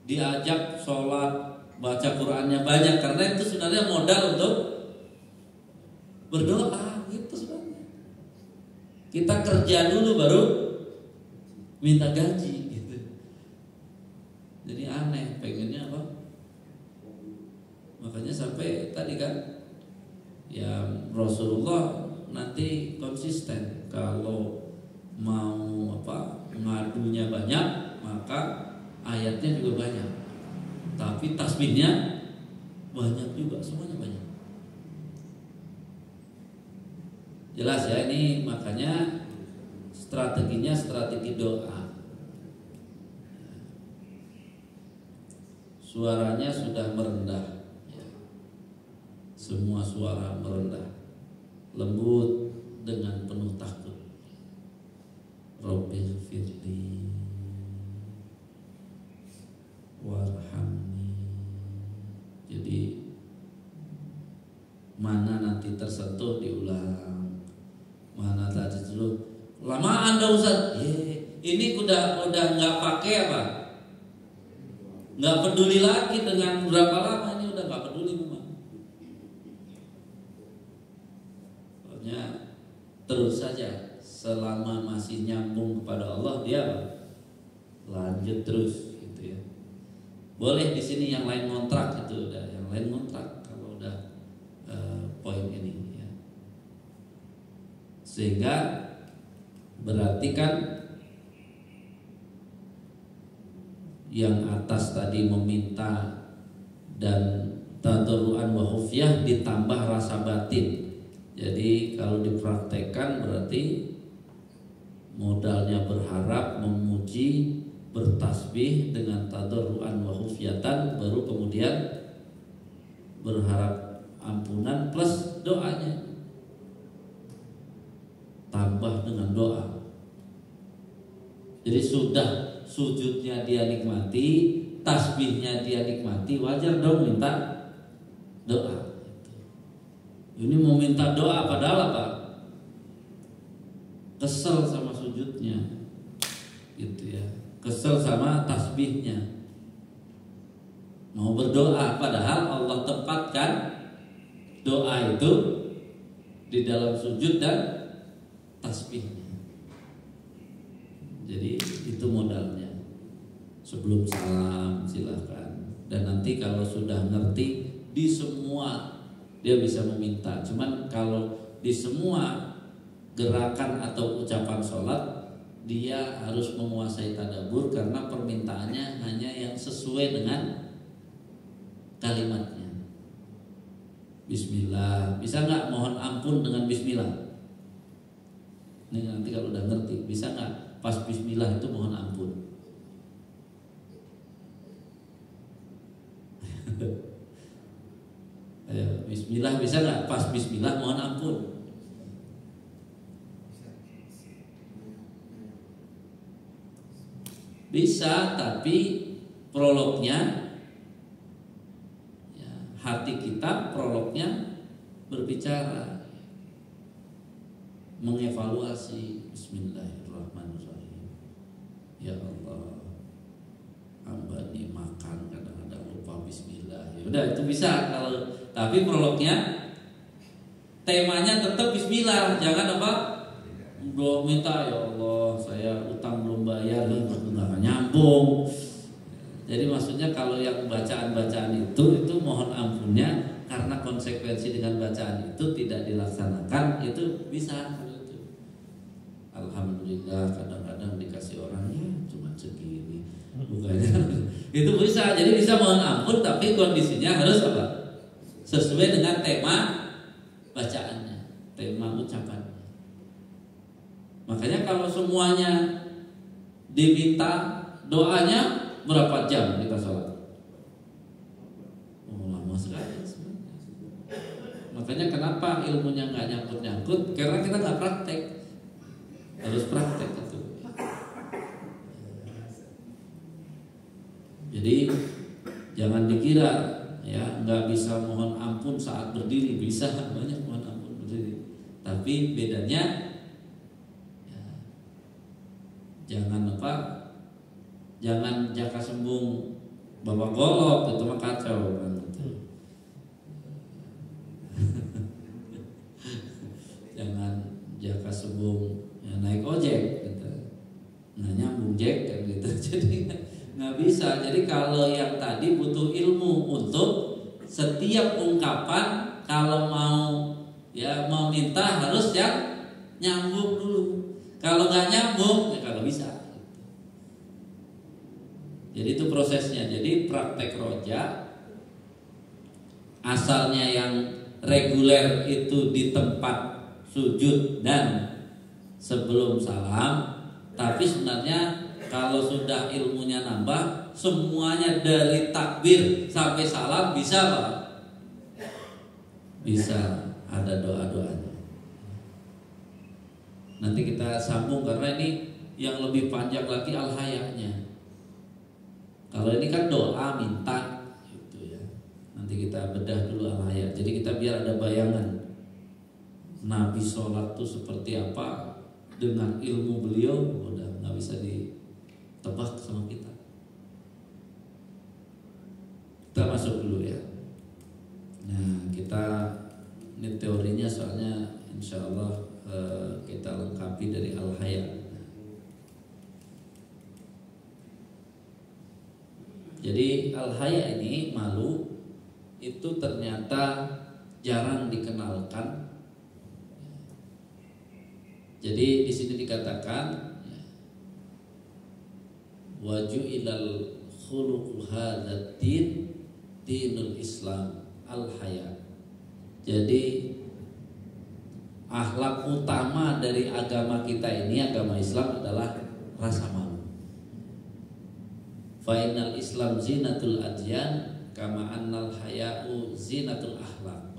diajak sholat, baca Qur'annya banyak, karena itu sebenarnya modal untuk berdoa gitu sebenarnya. Kita kerja dulu baru minta gaji gitu. Jadi aneh, pengennya apa? Makanya sampai tadi kan ya Rasulullah nanti konsisten kalau mau apa ngadunya banyak, maka ayatnya juga banyak, tapi tasbihnya banyak juga, semuanya banyak. Jelas ya, ini makanya strateginya strategi doa. Suaranya sudah merendah ya. Semua suara merendah. lembut dengan penuh takut. Rabbil firli warhamni. Jadi mana nanti tersentuh diulang, mana tadi dulu lama Anda Ustaz. Ini udah nggak pakai apa? Nggak peduli lagi dengan berapa lama, ini udah nggak peduli memang. Pokoknya terus saja selama masih nyambung kepada Allah dia lanjut terus gitu ya. Boleh di sini yang lain ngontrak itu udah, yang lain ngontrak kalau udah poin ini ya. Sehingga berarti kan yang atas tadi meminta dan tadarruan wa khufyah ditambah rasa batin. Jadi kalau dipraktekkan berarti modalnya berharap, memuji, bertasbih dengan tadarruan wa khufyatan, baru kemudian berharap ampunan plus doanya. Tambah dengan doa. Jadi sudah sujudnya dia nikmati, tasbihnya dia nikmati, wajar dong minta doa. Ini mau minta doa padahal apa? Kesel sama sujudnya, gitu ya. Kesel sama tasbihnya. Mau berdoa padahal Allah tempatkan doa itu di dalam sujud dan tasbihnya. Jadi itu modalnya. Sebelum salam silahkan. Dan nanti kalau sudah ngerti di semua dia bisa meminta. Cuman kalau di semua gerakan atau ucapan sholat dia harus menguasai tadabbur, karena permintaannya hanya yang sesuai dengan kalimatnya. Bismillah, bisa nggak mohon ampun dengan Bismillah? Ini nanti kalau udah ngerti, bisa nggak pas Bismillah itu mohon ampun? Ayo, Bismillah bisa nggak pas Bismillah mohon ampun? Bisa, tapi prolognya ya, hati kita prolognya berbicara, mengevaluasi. Bismillahirrahmanirrahim. Ya Allah, hamba ini makan kadang-kadang lupa Bismillah. Ya udah itu bisa kalau, tapi prolognya temanya tetap Bismillah. Jangan apa? Belum minta ya Allah saya utang belum bayar, nggak nyambung. Jadi maksudnya kalau yang bacaan-bacaan itu mohon ampunnya karena konsekuensi dengan bacaan itu tidak dilaksanakan, itu bisa. Alhamdulillah kadang-kadang dikasih orangnya cuma segini bukannya itu bisa. Jadi bisa mohon ampun tapi kondisinya harus apa? Sesuai dengan tema bacaannya, tema ucapannya. Makanya kalau semuanya diminta doanya, berapa jam kita sholat? Oh, lama sekali sebenarnya. Makanya kenapa ilmunya nggak nyangkut-nyangkut? Karena kita nggak praktek. Harus praktek itu. Jadi jangan dikira ya nggak bisa mohon ampun saat berdiri. Bisa, banyak mohon ampun berdiri. Tapi bedanya ya, jangan apa? Jangan jaka sembung bawa golok, itu mah kacau kan gitu. Jangan jaka sembung ya, naik ojek gitu. Nah nyambung jack kan gitu. Jadi nggak bisa. Jadi kalau yang tadi butuh ilmu untuk setiap ungkapan, kalau mau ya mau minta harus yang nyambung dulu. Kalau nggak nyambung ya kalau bisa. Jadi itu prosesnya. Jadi praktek roja asalnya yang reguler itu di tempat sujud dan sebelum salam, tapi sebenarnya kalau sudah ilmunya nambah, semuanya dari takbir sampai salam bisa Pak? Bisa, ada doa-doanya. Nanti kita sambung karena ini yang lebih panjang lagi al-haya'nya. Kalau ini kan doa minta gitu ya. Nanti kita bedah dulu al-haya'. Jadi kita biar ada bayangan Nabi sholat itu seperti apa dengan ilmu beliau, udah nggak bisa ditebak sama kita. Kita masuk dulu ya. Nah, ini teorinya soalnya insya Allah kita lengkapi dari al-haya'. Jadi al-haya' ini malu itu ternyata jarang dikenalkan. Jadi di sini dikatakan waju ilal khuluqu hadzal din dinul Islam al-haya. Jadi akhlak utama dari agama kita ini, agama Islam adalah rasa malu. Fa innal Islam zinatul adyan kama annal haya'u zinatul akhlaq.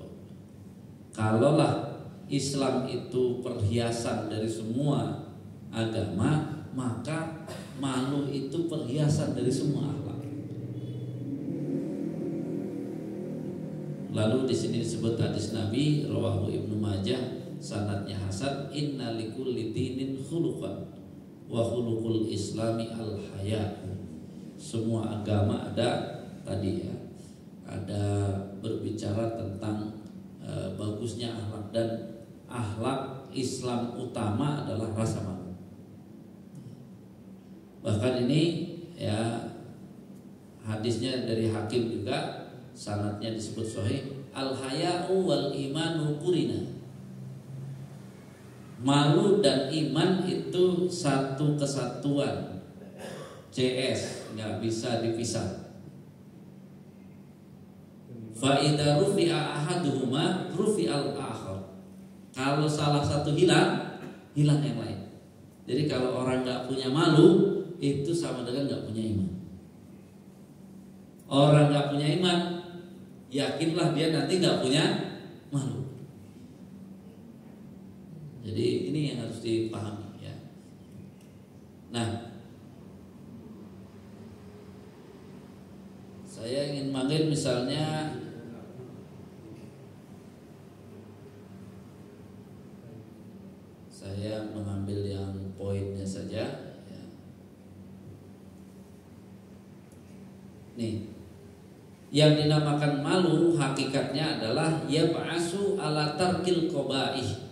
Kalaulah Islam itu perhiasan dari semua agama, maka malu itu perhiasan dari semua akhlak. Lalu di sini disebut hadis Nabi rawahu Ibnu Majah sanadnya hasan, inna likulli dinin khuluqan wa khuluqul islami al-haya'. Semua agama ada tadi ya, ada berbicara tentang bagusnya akhlak, dan akhlak Islam utama adalah rasa malu. Bahkan ini ya hadisnya dari Hakim juga, sanadnya disebut sahih, al-haya'u wal imanu qurina. Malu dan iman itu satu kesatuan, CS, nggak bisa dipisah. Fa idza rufi'a ahaduhuma rufi'al akhar. Kalau salah satu hilang, hilang yang lain. Jadi kalau orang nggak punya malu, itu sama dengan nggak punya iman. Orang nggak punya iman, yakinlah dia nanti nggak punya malu. Jadi ini yang harus dipahami ya. Nah, saya ingin manggil misalnya saya mengambil yang poinnya saja ya. Nih, yang dinamakan malu hakikatnya adalah yab'asu ala tarkil qaba'ih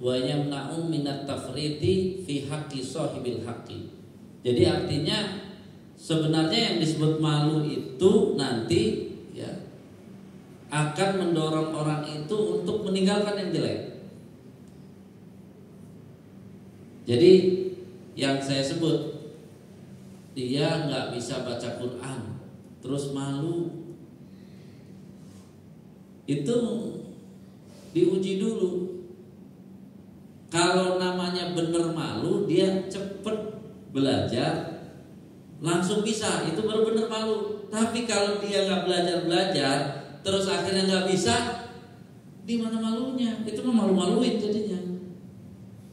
wa yamna'u minat tafriti fi haqqi sahibil haqqi. Jadi artinya sebenarnya yang disebut malu itu nanti ya akan mendorong orang itu untuk meninggalkan yang jelek. Jadi yang saya sebut, dia nggak bisa baca Quran, terus malu, itu diuji dulu. Kalau namanya bener malu, dia cepet belajar, langsung bisa, itu baru bener malu. Tapi kalau dia nggak belajar, terus akhirnya nggak bisa, di mana malunya? Itu mah malu-maluin jadinya.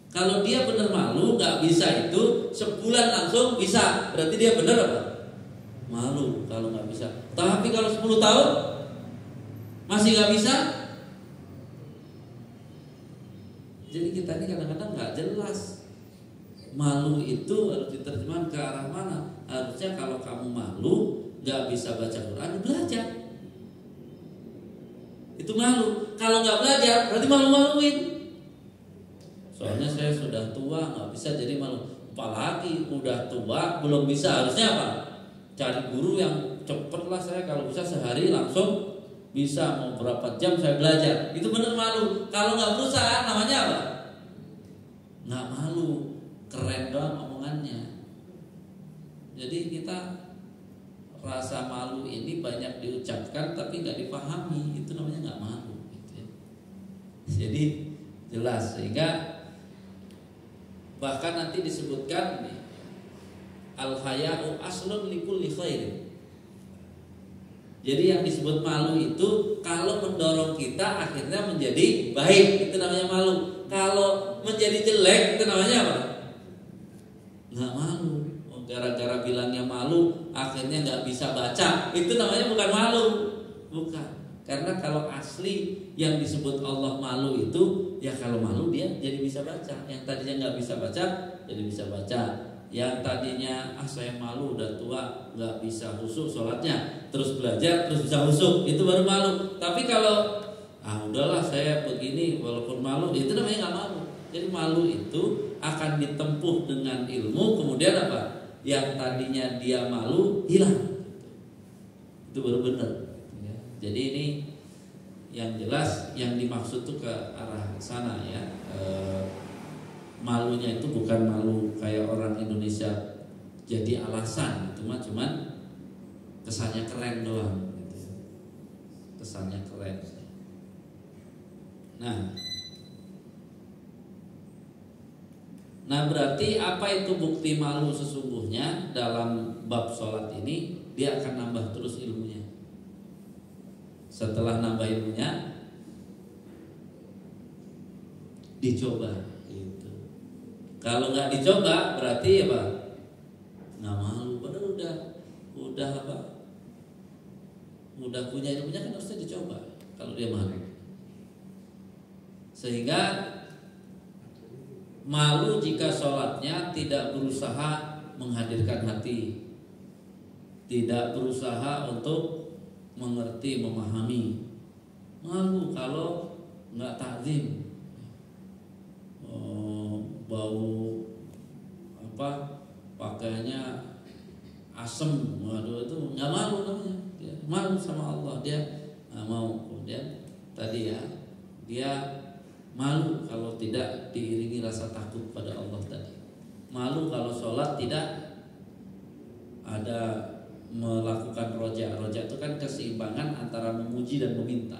Kalau dia bener malu, nggak bisa itu sebulan langsung bisa, berarti dia bener apa? Malu kalau nggak bisa. Tapi kalau 10 tahun masih nggak bisa, jadi kita ini kadang-kadang nggak jelas. Malu itu harus diterjemahkan ke arah mana? Harusnya kalau kamu malu, nggak bisa baca Quran, belajar. Itu malu. Kalau nggak belajar, berarti malu-maluin. Soalnya saya sudah tua, nggak bisa jadi malu. Apalagi udah tua, belum bisa. Harusnya apa? Cari guru yang cepet lah. Saya kalau bisa sehari langsung bisa, mau berapa jam saya belajar. Itu bener malu. Kalau nggak berusaha, namanya apa? Nggak malu. Keren doang omongannya. Jadi kita rasa malu ini banyak diucapkan tapi nggak dipahami. Itu namanya nggak malu gitu ya. Jadi jelas, sehingga bahkan nanti disebutkan al-haya'u aslun likulli khairin. Jadi yang disebut malu itu kalau mendorong kita akhirnya menjadi baik, itu namanya malu. Kalau menjadi jelek itu namanya apa? Nggak malu. Gara-gara bilangnya malu, akhirnya nggak bisa baca. Itu namanya bukan malu, bukan. Karena kalau asli yang disebut Allah malu itu, ya kalau malu dia jadi bisa baca. Yang tadinya nggak bisa baca, jadi bisa baca. Yang tadinya saya malu udah tua, nggak bisa khusyuk sholatnya, terus belajar, terus bisa khusyuk, itu baru malu. Tapi kalau udahlah saya begini walaupun malu, itu namanya nggak malu. Jadi malu itu akan ditempuh dengan ilmu, kemudian apa? Yang tadinya dia malu hilang. Itu baru benar. Ya. Jadi ini yang jelas yang dimaksud tuh ke arah sana ya. Malunya itu bukan malu kayak orang Indonesia jadi alasan, itu mah cuman kesannya keren doang. Gitu. Kesannya keren. Nah berarti apa itu bukti malu sesungguhnya dalam bab sholat ini? Dia akan nambah terus ilmunya. Setelah nambah ilmunya, dicoba gitu. Kalau nggak dicoba berarti apa? Nggak malu. Padahal udah apa? Udah punya ilmunya kan harusnya dicoba. Kalau dia malu, sehingga malu jika sholatnya tidak berusaha menghadirkan hati, tidak berusaha untuk mengerti, memahami. Malu kalau nggak takzim, bau apa pakaiannya asem, waduh itu nggak malu namanya. Dia malu sama Allah, dia nggak mau. Kemudian tadi ya, dia malu kalau tidak diiringi rasa takut pada Allah tadi. Malu kalau sholat tidak ada melakukan roja. Roja itu kan keseimbangan antara memuji dan meminta.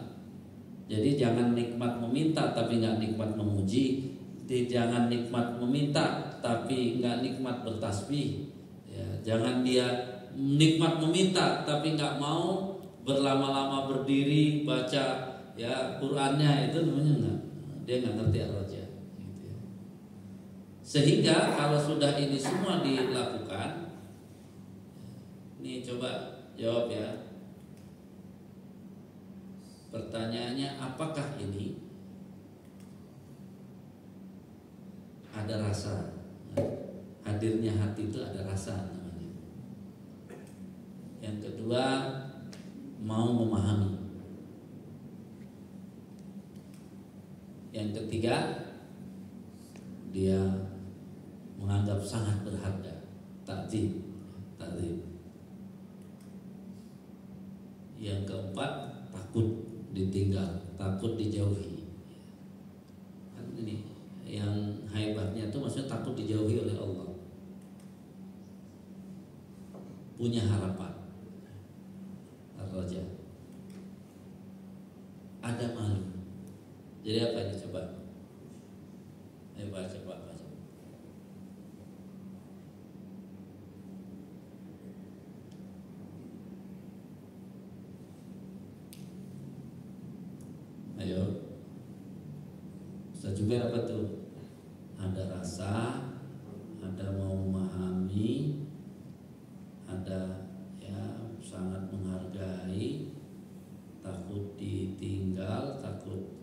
Jadi jangan nikmat meminta tapi nggak nikmat memuji. Jangan nikmat meminta tapi nggak nikmat bertasbih. Ya, jangan dia nikmat meminta tapi nggak mau berlama-lama berdiri baca ya Qurannya, itu namanya nggak. Dia nggak ngerti ar-roja gitu ya. Sehingga kalau sudah ini semua dilakukan, ini coba jawab ya. Pertanyaannya, apakah ini ada rasa? Hadirnya hati itu ada rasa namanya. Yang kedua, mau memahami. Yang ketiga, dia menganggap sangat berharga, takzim. Yang keempat, takut ditinggal, takut dijauhi. Kan ini yang hebatnya itu maksudnya takut dijauhi oleh Allah. Punya harapan. Ar-Raja. Ada malu. Jadi apa ini coba? Ayo baca. Ayo. Ustaz Jubair apa tuh? Ada rasa, ada mau memahami, ada ya sangat menghargai, takut ditinggal, takut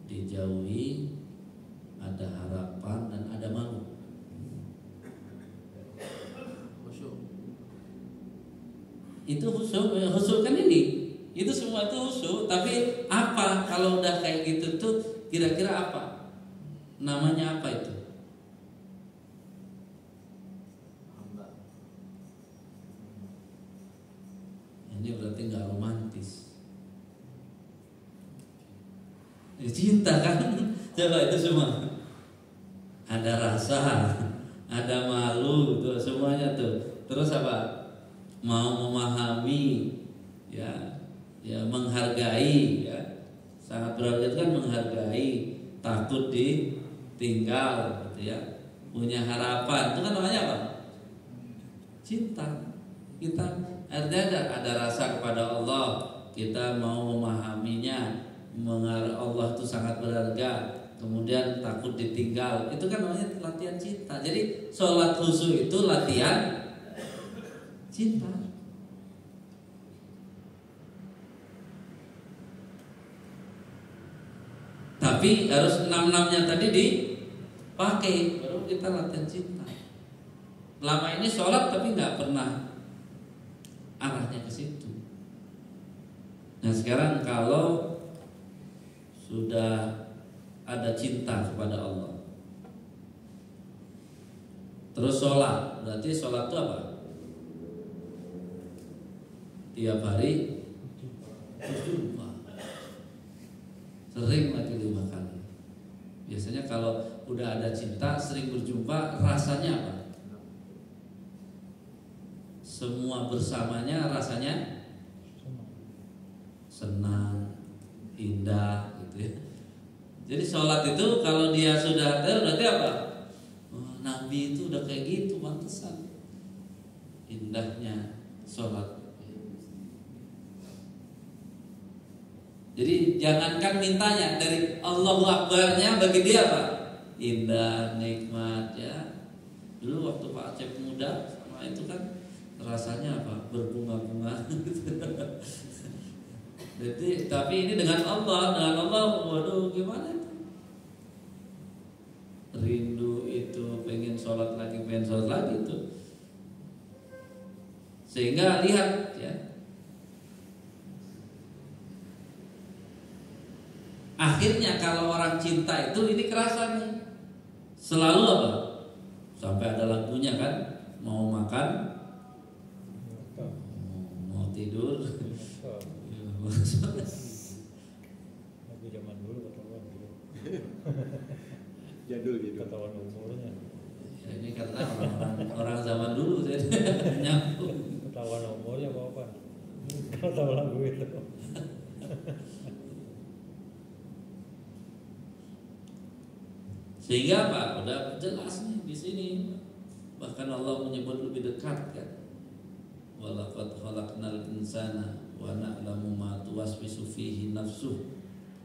dijauhi, ada harapan dan ada malu. Khusyuk. Itu khusyuk kan ini. Itu semua itu khusyuk, tapi apa kalau udah kayak gitu tuh kira-kira apa? Namanya apa itu? Ini berarti nggak romantis. Cinta kan? Coba itu semua. Ada rasa, ada malu, tuh semuanya tuh. Terus apa? Mau memahami, ya menghargai, ya sangat berarti kan menghargai, takut ditinggal, gitu ya. Punya harapan, itu kan namanya apa? Cinta. Kita ada rasa kepada Allah, kita mau memahaminya. Allah itu sangat berharga, kemudian takut ditinggal, itu kan namanya latihan cinta. Jadi sholat khusyuk itu latihan cinta. Tapi harus 6-6-nya tadi dipakai, baru kita latihan cinta. Lama ini sholat tapi nggak pernah arahnya ke situ. Nah sekarang kalau sudah ada cinta kepada Allah, terus sholat, berarti sholat itu apa? Tiap hari berjumpa, sering lagi 5 kali. Biasanya kalau udah ada cinta, sering berjumpa, rasanya apa? Semua bersamanya rasanya senang, indah, gitu ya. Jadi sholat itu kalau dia sudah ada, berarti apa? Oh, Nabi itu udah kayak gitu, pantesan indahnya sholat. Jadi jangankan mintanya, dari Allahu Akbarnya bagi dia apa? Indah, nikmat ya. Dulu waktu Pak Acep muda sama itu kan rasanya apa? Berbunga-bunga gitu. Jadi, tapi ini dengan Allah, waduh gimana itu? Rindu itu, pengen sholat lagi itu. Sehingga lihat ya, akhirnya kalau orang cinta itu ini kerasa nih. Selalu apa? Sampai ada lagunya kan, mau makan, mau tidur. Lagu zaman dulu ketahuan gitu. Jadul gitu. Ketahuan umurnya. Ya, ini karena orang zaman dulu saya nyambung. Ketahuan umurnya apa? Kalau tahu lagu itu. Sehingga apa? Udah jelas nih di sini. Bahkan Allah menyebut lebih dekat kan. Walaqad khalaqnal insana wa na'lamu ma tuwaswisu fihi nafsuh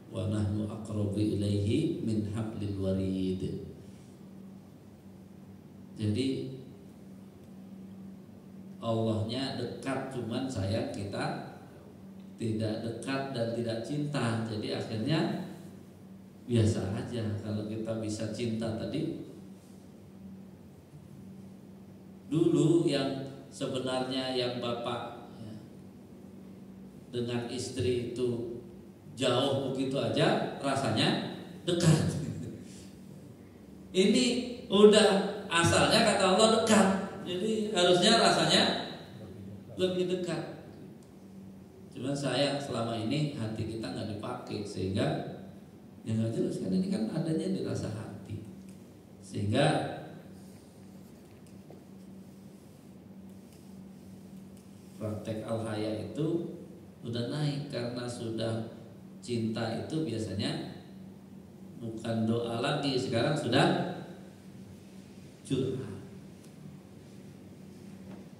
wa nahnu aqrabu ilaihi min hablil warid. Jadi Allahnya dekat, cuman sayang kita tidak dekat dan tidak cinta. Jadi akhirnya biasa aja. Kalau kita bisa cinta tadi, dulu yang sebenarnya yang bapak ya, dengan istri itu jauh begitu aja rasanya dekat. Ini udah asalnya kata Allah dekat, jadi harusnya rasanya lebih dekat. Cuman sayang selama ini hati kita nggak dipakai, sehingga ya nggak jelas kan, ini kan adanya di rasa hati, sehingga praktek al-haya itu udah naik karena sudah cinta itu biasanya bukan doa lagi, sekarang sudah curhat.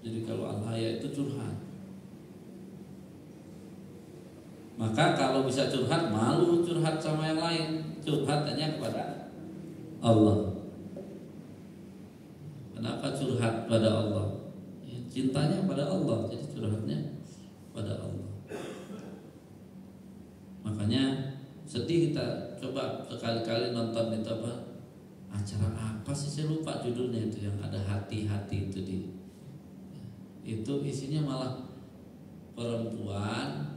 Jadi kalau al-haya itu curhat. Maka kalau bisa curhat, malu curhat sama yang lain, curhat hanya kepada Allah. Kenapa curhat pada Allah? Ya, cintanya pada Allah, jadi curhatnya pada Allah. Makanya sedih kita coba sekali-kali nonton itu apa, acara apa sih, saya lupa judulnya itu, yang ada hati-hati itu itu isinya malah perempuan,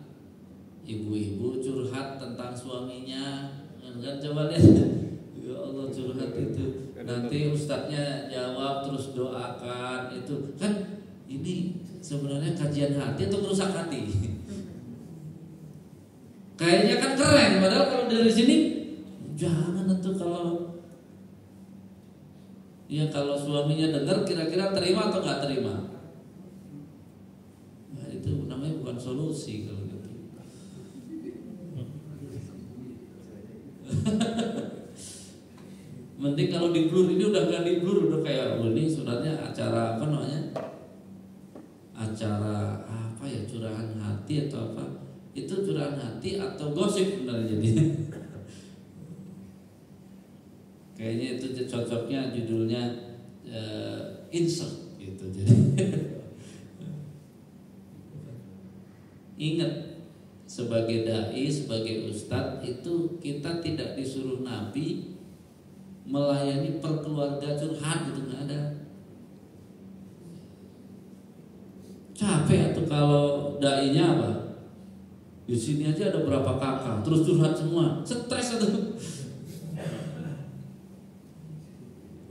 ibu-ibu curhat tentang suaminya, kan coba lihat, ya Allah curhat itu, nanti ustadznya jawab terus doakan, itu kan ini sebenarnya kajian hati atau merusak hati? Kayaknya kan keren, padahal kalau dari sini jangan itu, kalau ya kalau suaminya dengar kira-kira terima atau nggak terima? Nah, itu namanya bukan solusi kalau gitu. Mending kalau di blur, ini udah nggak di blur, udah kayak ini sebenarnya acara apa namanya? Acara apa ya, curahan hati atau apa? Itu curahan hati atau gosip benar jadinya. Kayaknya itu cocoknya judulnya insert gitu. Jadi ingat, sebagai dai, sebagai ustadz itu kita tidak disuruh Nabi melayani perkeluarga curhat, itu nggak ada. Capek tuh kalau dainya apa? Di sini aja ada berapa kakak, terus curhat semua, stres tuh.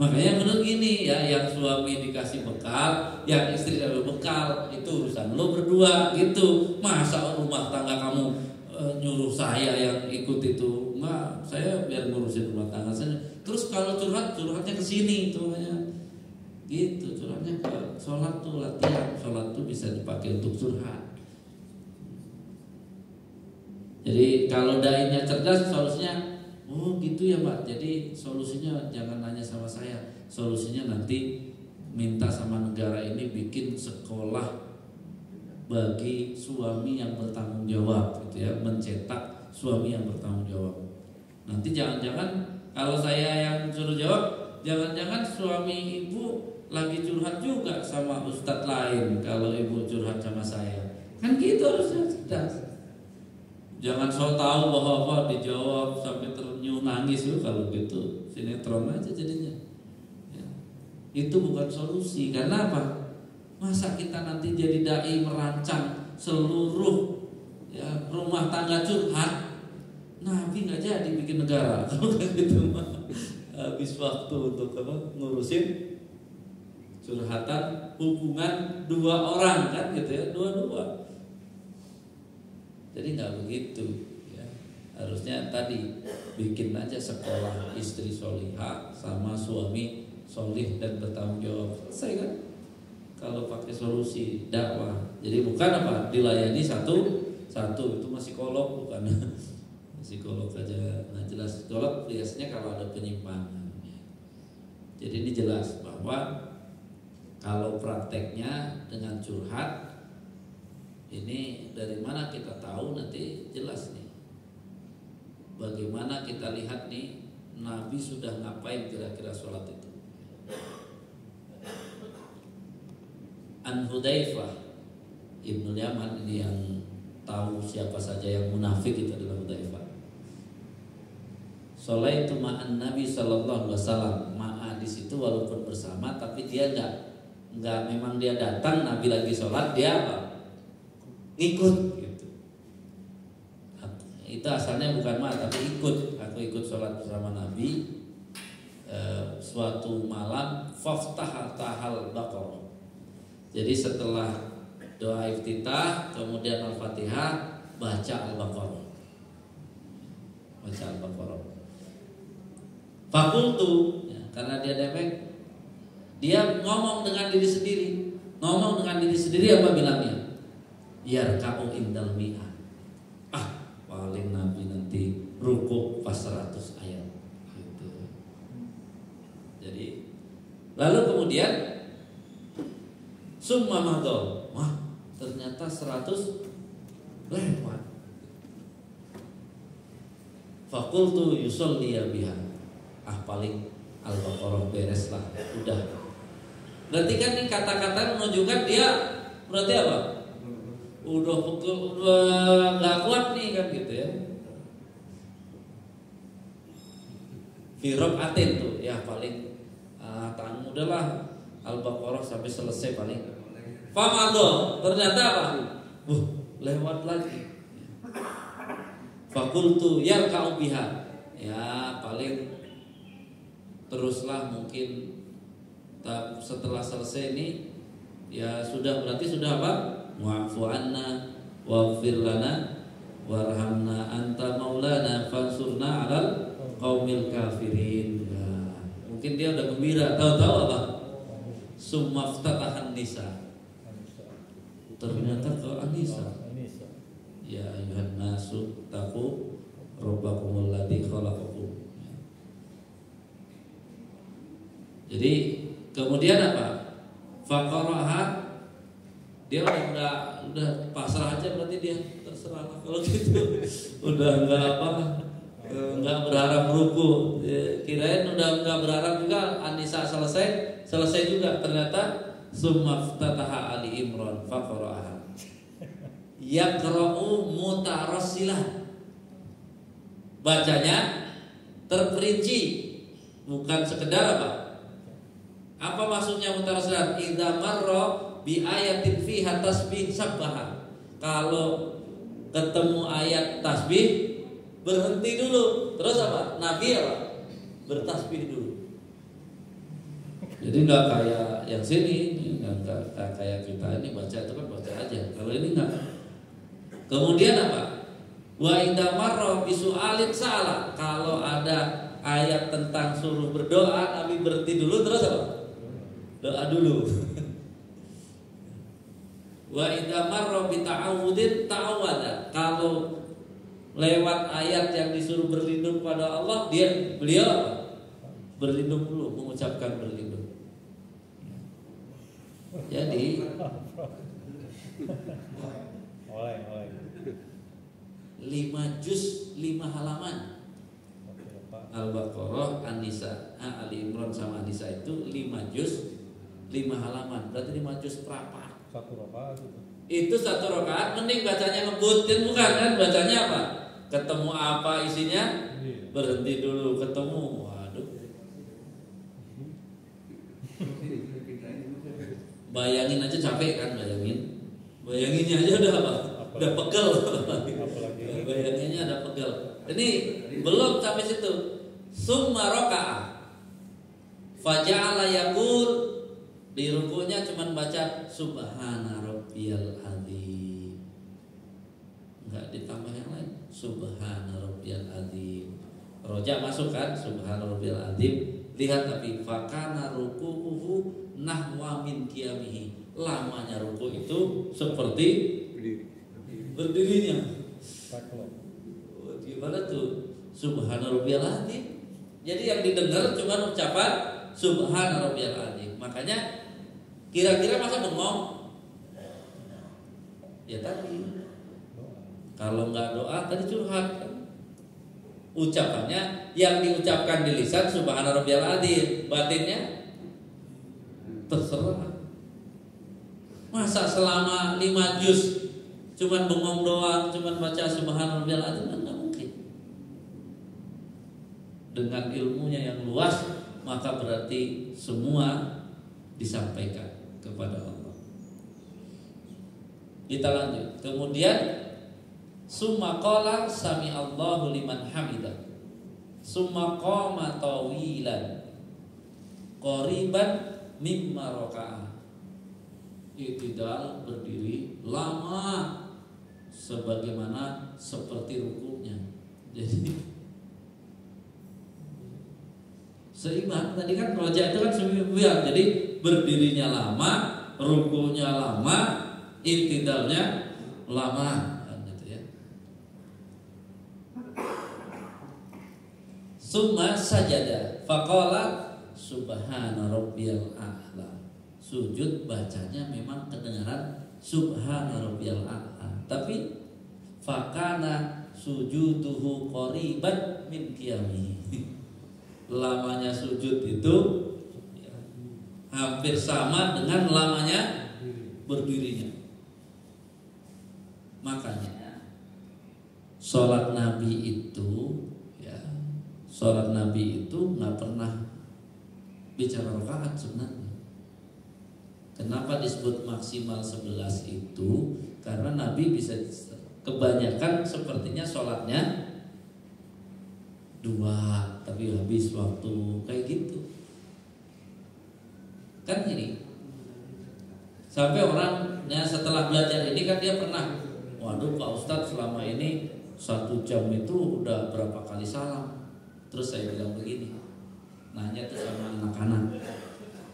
Makanya menurut gini ya, yang suami dikasih bekal, yang istri dapat bekal, itu urusan lo berdua gitu. Masa rumah tangga kamu nyuruh saya yang ikut itu? Enggak, saya biar ngurusin rumah tangga saya. Terus kalau curhatnya ke sini itu hanya gitu, curhatnya ke sholat tuh latihan, sholat tuh bisa dipakai untuk curhat. Jadi kalau dainya cerdas, solusinya oh gitu ya Pak. Jadi solusinya jangan nanya sama saya. Solusinya nanti minta sama negara ini bikin sekolah bagi suami yang bertanggung jawab gitu ya, mencetak suami yang bertanggung jawab. Nanti jangan-jangan kalau saya yang suruh jawab, jangan-jangan suami ibu lagi curhat juga sama ustadz lain kalau ibu curhat sama saya. Kan gitu harusnya cerdas. Jangan so tahu bahwa dijawab sampai ternyuh nangis loh, kalau gitu sinetron aja jadinya. Ya. Itu bukan solusi. Karena apa? Masa kita nanti jadi dai merancang seluruh ya, rumah tangga curhat? Nabi nggak jadi bikin negara. Kalau kayak gitu mah habis waktu untuk apa? Ngurusin curhatan hubungan dua orang kan gitu ya, dua-dua. Jadi nggak begitu ya. Harusnya tadi bikin aja sekolah istri solihah sama suami solih dan bertanggung jawab, selesai kan? Kalau pakai solusi dakwah, jadi bukan apa dilayani satu itu masih psikolog, bukan psikolog aja nggak jelas. Psikolog biasanya kalau ada penyimpangan. Jadi ini jelas bahwa kalau prakteknya dengan curhat, ini dari mana kita tahu? Nanti jelas nih. Bagaimana kita lihat nih Nabi sudah ngapain kira-kira sholat itu. An Hudzaifah Ibnu Yaman, ini yang tahu siapa saja yang munafik itu adalah Hudzaifah. Sholaitu ma'an Nabi sallallahu alaihi wasallam. Ma'a di situ walaupun bersama, tapi dia enggak memang dia datang Nabi lagi sholat, dia apa? Ikut gitu. Itu asalnya bukan mah tapi ikut. Aku ikut sholat bersama Nabi suatu malam faftahal Baqarah. Jadi setelah doa iftitah kemudian Al-Fatihah, baca Al-Baqarah. Baca Al-Baqarah. Fakultu ya, karena dia demek, dia ngomong dengan diri sendiri. Ngomong dengan diri sendiri apa bilangnya? Yarka'u indal mi'ah. Paling Nabi nanti rukuk pas 100 ayat gitu. Jadi lalu kemudian summa madha. Wah, ternyata 100 lewat. Fakultu yusolli biha. Paling Al-Baqarah beres lah, udah. Berarti kan ini kata-kata menunjukkan dia berarti apa? Udah nggak kuat nih kan gitu ya. Firok atin tuh ya paling tang udahlah Al-Baqarah sampai selesai paling. Famado ternyata apa? Lewat lagi. Fakultu yarka'u biha. Ya paling teruslah mungkin setelah selesai ini ya sudah, berarti sudah apa? Wa'fu anna waghfir lana warhamna anta maulana fansurna 'alal qaumil kafirin. Ya, mungkin dia udah gembira, tahu-tahu apa? Sumaftatahan nisa. Ternyata ke Anisa. Ya ayuhan nasu taqu rabbakumul ladzi khalaqakum. Jadi kemudian apa? Faqaraha, dia udah pasrah aja, berarti dia terserah kalau gitu. Udah enggak apa, nggak berharap ruku. Kirain udah nggak berharap juga. An-Nisa selesai juga. Ternyata summaftataha Ali Imran faqara'aha yaqra'u mutarassilah. Bacanya terperinci, bukan sekedar apa maksudnya mutarassilah? Idza marra bi ayatin fiha tasbih sabbaha. Kalau ketemu ayat tasbih berhenti dulu. Terus apa? Nabi bertasbih dulu. Jadi nggak kayak yang sini, nggak kayak kita ini baca itu kan baca aja. Kalau ini nggak. Kemudian apa? Wa idza marra bi su'alin sa'ala. Kalau ada ayat tentang suruh berdoa, Nabi berhenti dulu. Terus apa? Doa dulu. Wa idza marra bi ta'awudin ta'awada. Kalau lewat ayat yang disuruh berlindung pada Allah, beliau berlindung dulu, mengucapkan berlindung. Jadi oleh 5 juz 5 halaman. Al-Baqarah, An-Nisa, Ali Imran sama An-Nisa itu 5 juz 5 halaman. Berarti 5 juz berapa? 1 rakaat Itu 1 rakaat. Mending bacanya ngebutin, bukan kan? Bacanya apa? Ketemu apa isinya? Berhenti dulu. Ketemu, waduh. Bayangin aja capek kan, bayanginnya aja udah apa? Udah pegel. Bayanginnya udah pegel. Ini belum sampai situ. Summa raka'a faja'ala yaqul, di rukunya cuman baca subhana rabbiyal azim. Enggak ditambah yang lain. Subhana rabbiyal azim. Roja masuk kan, subhana rabbiyal azim. Lihat tapi fakana ruku'uhu nahwa min qiyamihi. Lamanya ruku itu seperti berdirinya. Gimana tuh? Subhana rabbiyal azim. Jadi yang didengar cuma ucapan subhana rabbiyal azim. Makanya kira-kira masa bengong? Ya tadi. Kalau nggak doa tadi curhat kan. Ucapannya yang diucapkan di lisan subhana rabbiyal azim, batinnya terserah. Masa selama 5 juz cuman bengong doang, cuman baca subhana rabbiyal azim, enggak mungkin. Dengan ilmunya yang luas, maka berarti semua disampaikan kepada Allah. Kita lanjut. Kemudian summa qala sami Allahu liman hamidah. Summa qama tawilan qariban mimma raka'a. I'tidal, berdiri lama sebagaimana seperti rukunya. Jadi seimbang. Tadi kan roja itu kan seimbang. Jadi berdirinya lama, rukunya lama, i'tidalnya lama. Summa sajada faqala subhana rabbiyal a'la. Sujud bacanya memang kedengaran subhana rabbiyal a'la, tapi fakana sujuduhu qariban min qiyami. Lamanya sujud itu hampir sama dengan lamanya berdirinya. Makanya sholat Nabi itu nggak pernah bicara rakaat sebenarnya. Kenapa disebut maksimal 11 itu? Karena Nabi bisa kebanyakan sepertinya sholatnya 2, tapi habis waktu kayak gitu. Kan ini sampai orangnya setelah belajar ini kan dia pernah, waduh Pak Ustadz selama ini 1 jam itu udah berapa kali salam. Terus saya bilang begini, nanya tuh sama anak-anak,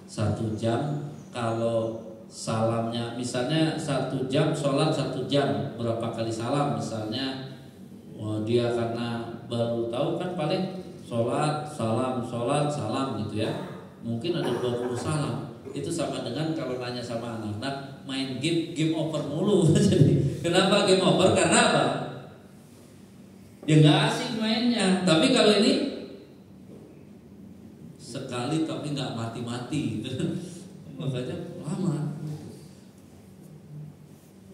1 jam kalau salamnya misalnya 1 jam sholat 1 jam berapa kali salam misalnya. Dia karena baru tahu kan paling sholat salam gitu ya, mungkin ada 20 salam. Itu sama dengan kalau nanya sama anak-anak main game over mulu. Jadi kenapa game over? Karena apa? ya nggak asik mainnya. Tapi kalau ini sekali tapi nggak mati-mati gitu. Makanya lama.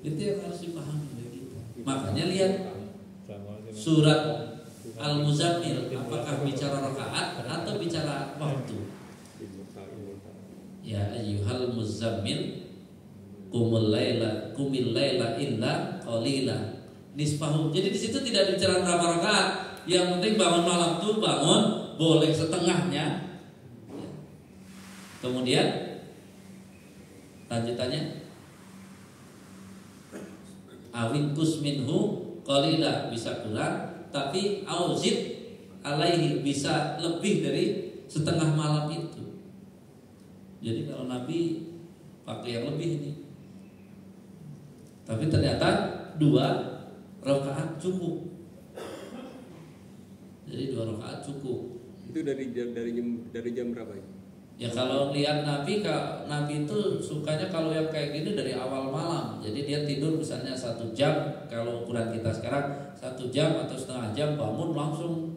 Itu yang harus dipahami gitu. Makanya lihat surat Al-Muzammil, apakah bicara rakaat atau bicara waktu? Ya ayyuhal muzammil qumil laila illa qalila nisfahu. Jadi di situ tidak bicara berapa rakaat. Yang penting bangun malam tuh bangun boleh setengahnya. Kemudian lanjutannya awin kusminhu qalila, bisa kurang, tapi auzid alaihi, bisa lebih dari setengah malam itu. Jadi kalau Nabi pakai yang lebih ini. Tapi ternyata 2 rakaat cukup. Jadi 2 rakaat cukup. Itu dari jam berapa ya? Ya kalau lihat Nabi itu sukanya kalau yang kayak gini dari awal malam. Jadi dia tidur misalnya 1 jam. Kalau ukuran kita sekarang 1 jam atau setengah jam, bangun langsung.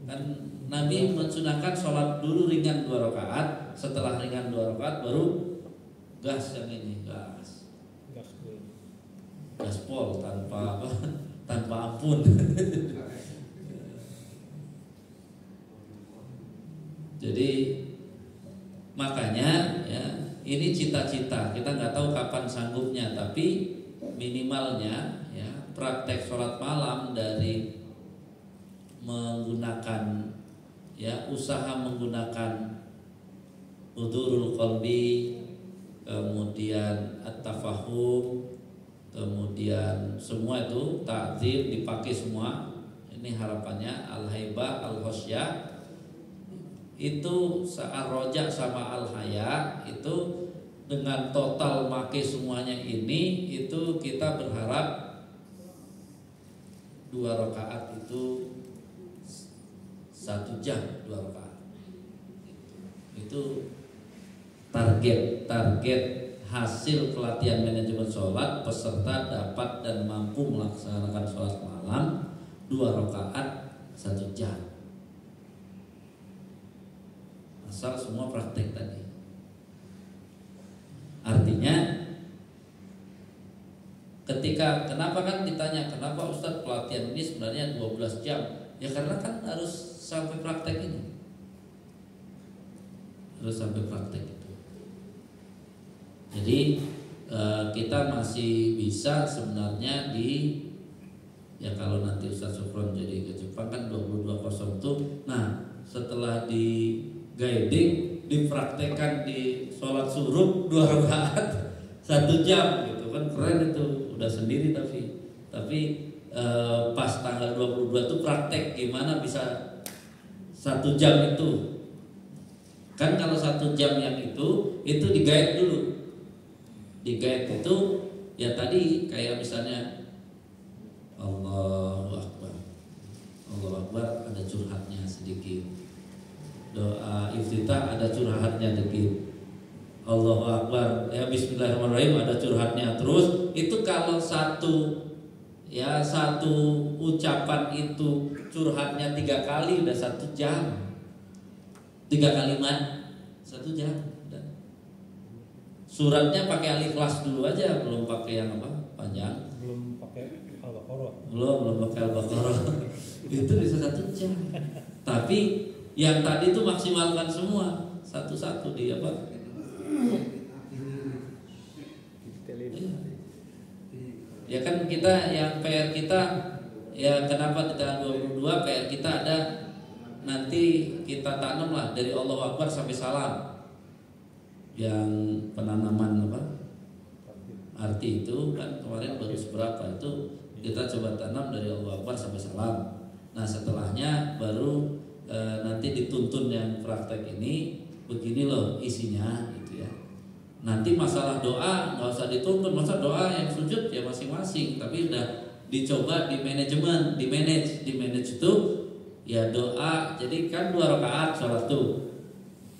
Kan Nabi mensunahkan sholat dulu ringan 2 rakaat. Setelah ringan 2 rakaat baru gas yang ini, gaspol tanpa ampun. Jadi makanya ya, ini cita-cita, kita nggak tahu kapan sanggupnya, tapi minimalnya ya praktek sholat malam dari menggunakan ya usaha menggunakan hudurul qalbi, kemudian at-tafahum, kemudian semua itu ta'zim dipakai semua. Ini harapannya al-haibah al-khosyah. Itu ar-roja sama al-haya itu dengan total make semuanya ini, itu kita berharap 2 rakaat itu 1 jam 2 rakaat. Itu target hasil pelatihan manajemen sholat, peserta dapat dan mampu melaksanakan sholat malam 2 rakaat 1 jam. Asal semua praktek tadi. Artinya kenapa kan ditanya kenapa Ustadz pelatihan ini sebenarnya 12 jam? Ya karena kan harus sampai praktek ini. Harus sampai praktek itu. Jadi kita masih bisa sebenarnya ya kalau nanti Ustadz Sufron jadi ke Jepang kan 22.0 tuh. Nah setelah di guiding dipraktekkan di sholat suruh 2 rakaat 1 jam gitu kan, keren itu, udah sendiri tapi pas tanggal 22 tuh praktek gimana bisa 1 jam itu kan. Kalau 1 jam yang itu di-guide dulu. Di-guide itu ya tadi kayak misalnya Allahu Akbar ada curhatnya sedikit, doa iftitah ada curhatnya dikit, Allahu Akbar ya Bismillahirrahmanirrahim ada curhatnya. Terus itu kalau satu ucapan itu curhatnya 3 kali udah 1 jam, 3 kalimat 1 jam. Suratnya pakai Al-Ikhlas dulu aja, belum pakai yang panjang, belum pakai Al-Baqarah, belum pakai Al-Baqarah. Itu bisa 1 jam. Tapi yang tadi itu maksimalkan semua satu-satu di apa? Ya kan kita yang PR kita ya kenapa di tanggal 22 PR kita ada nanti kita tanam lah dari Allahu Akbar sampai salam. Yang penanaman arti itu kan kemarin baru seberapa itu kita coba tanam dari Allahu Akbar sampai salam. Nah setelahnya baru nanti dituntun yang praktek ini begini loh isinya gitu ya. Nanti masalah doa nggak usah dituntun, masa doa yang sujud ya masing-masing, tapi udah dicoba di manajemen, di manage itu ya doa. Jadi kan 2 rakaat sholat tuh,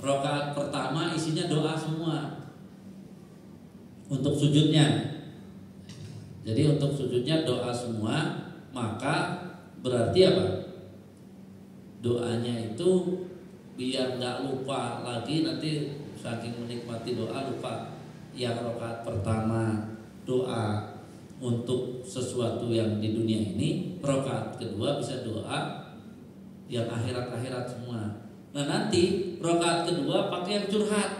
rakaat pertama isinya doa semua untuk sujudnya. Jadi untuk sujudnya doa semua, maka berarti apa? Doanya itu biar nggak lupa lagi, nanti saking menikmati doa lupa. Yang rakaat pertama doa untuk sesuatu yang di dunia ini, rakaat kedua bisa doa yang akhirat-akhirat semua. Nah nanti rakaat kedua pakai yang curhat.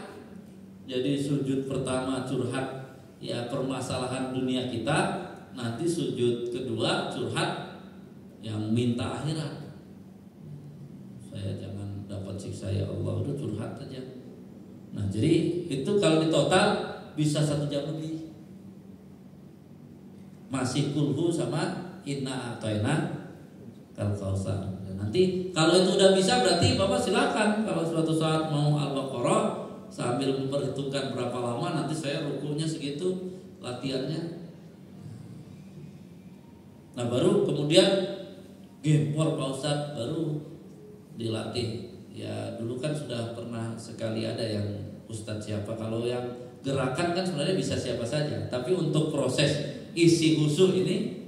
Jadi sujud pertama curhat ya permasalahan dunia kita, nanti sujud kedua curhat yang minta akhirat. Saya jangan dapat siksa ya Allah, udah curhat aja. Nah jadi itu kalau di total bisa 1 jam lebih. Masih kulhu sama inna atoina kal kausar. Nanti kalau itu udah bisa berarti Bapak silakan kalau suatu saat mau Al-Baqarah sambil memperhitungkan berapa lama nanti saya rukunya segitu latihannya. Nah baru kemudian gempor Pak Ustadz baru dilatih. Ya dulu kan sudah pernah sekali ada yang Ustadz siapa, kalau yang gerakan kan sebenarnya bisa siapa saja, tapi untuk proses isi khusyuk ini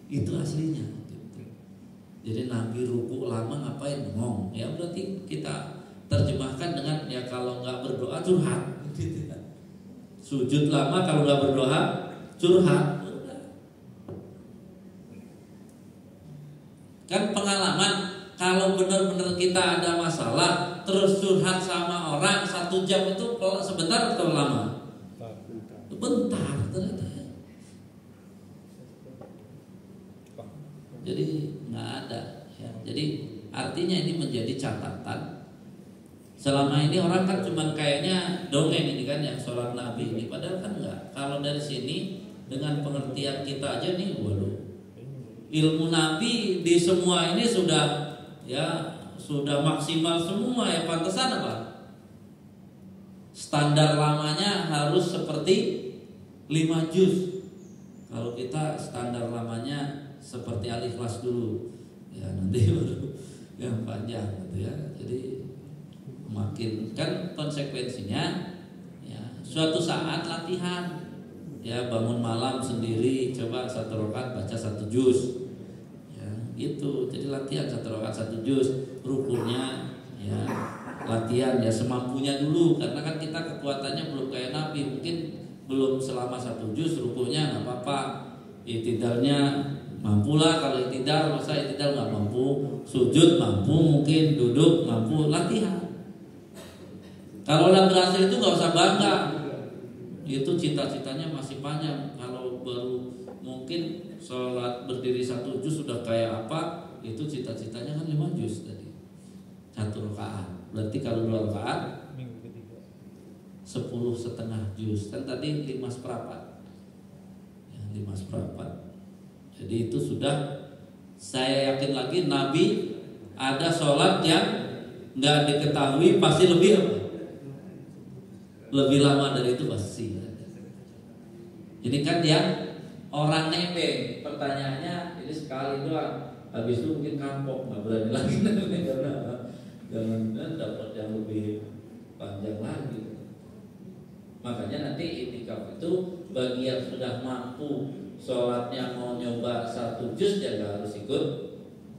itu aslinya. Jadi Nabi ruku lama ngapain? Ngomong. Ya berarti kita terjemahkan dengan ya kalau nggak berdoa curhat. Sujud lama kalau nggak berdoa curhat. Kan pengalaman kalau benar-benar kita ada masalah terus curhat sama orang 1 jam itu sebentar atau lama? Bentar ternyata. Jadi nggak ada ya. Jadi artinya ini menjadi catatan. Selama ini orang kan cuma kayaknya dongeng ini kan yang sholat Nabi ini, padahal kan enggak. Kalau dari sini dengan pengertian kita aja nih, waduh, ilmu Nabi di semua ini sudah maksimal semua ya. Pantesan apa? Standar lamanya harus seperti 5 juz. Kalau kita standar lamanya seperti Al-Ikhlas dulu, ya nanti baru yang panjang gitu ya. Jadi makin kan konsekuensinya ya suatu saat latihan ya bangun malam sendiri coba 1 rakaat baca 1 juz ya gitu. Jadi latihan 1 rakaat 1 juz, rukunya ya latihan ya semampunya dulu karena kan kita kekuatannya belum kayak Nabi, mungkin belum selama 1 juz rukunya nggak apa-apa, i'tidalnya mampulah. Kalau i'tidal masa i'tidal nggak mampu, sujud mampu, mungkin duduk mampu, latihan. Kalau udah berhasil itu nggak usah bangga, itu cita-citanya masih panjang. Kalau baru mungkin sholat berdiri 1 juz sudah kayak apa, itu cita-citanya kan 5 juz tadi 1 rakaat. Berarti kalau 2 rakaat 10,5 juz kan tadi 5/4 ya, 5/4. Jadi itu sudah, saya yakin lagi Nabi ada sholat yang nggak diketahui pasti lebih apa? Lebih lama dari itu pasti. Ini kan yang orang nebeng, pertanyaannya ini sekali doang, habis itu mungkin kapok nggak berani lagi karena jangan dapat yang lebih panjang lagi. Makanya nanti i'tikaf itu bagi yang sudah mampu sholatnya mau nyoba 1 juz ya nggak harus ikut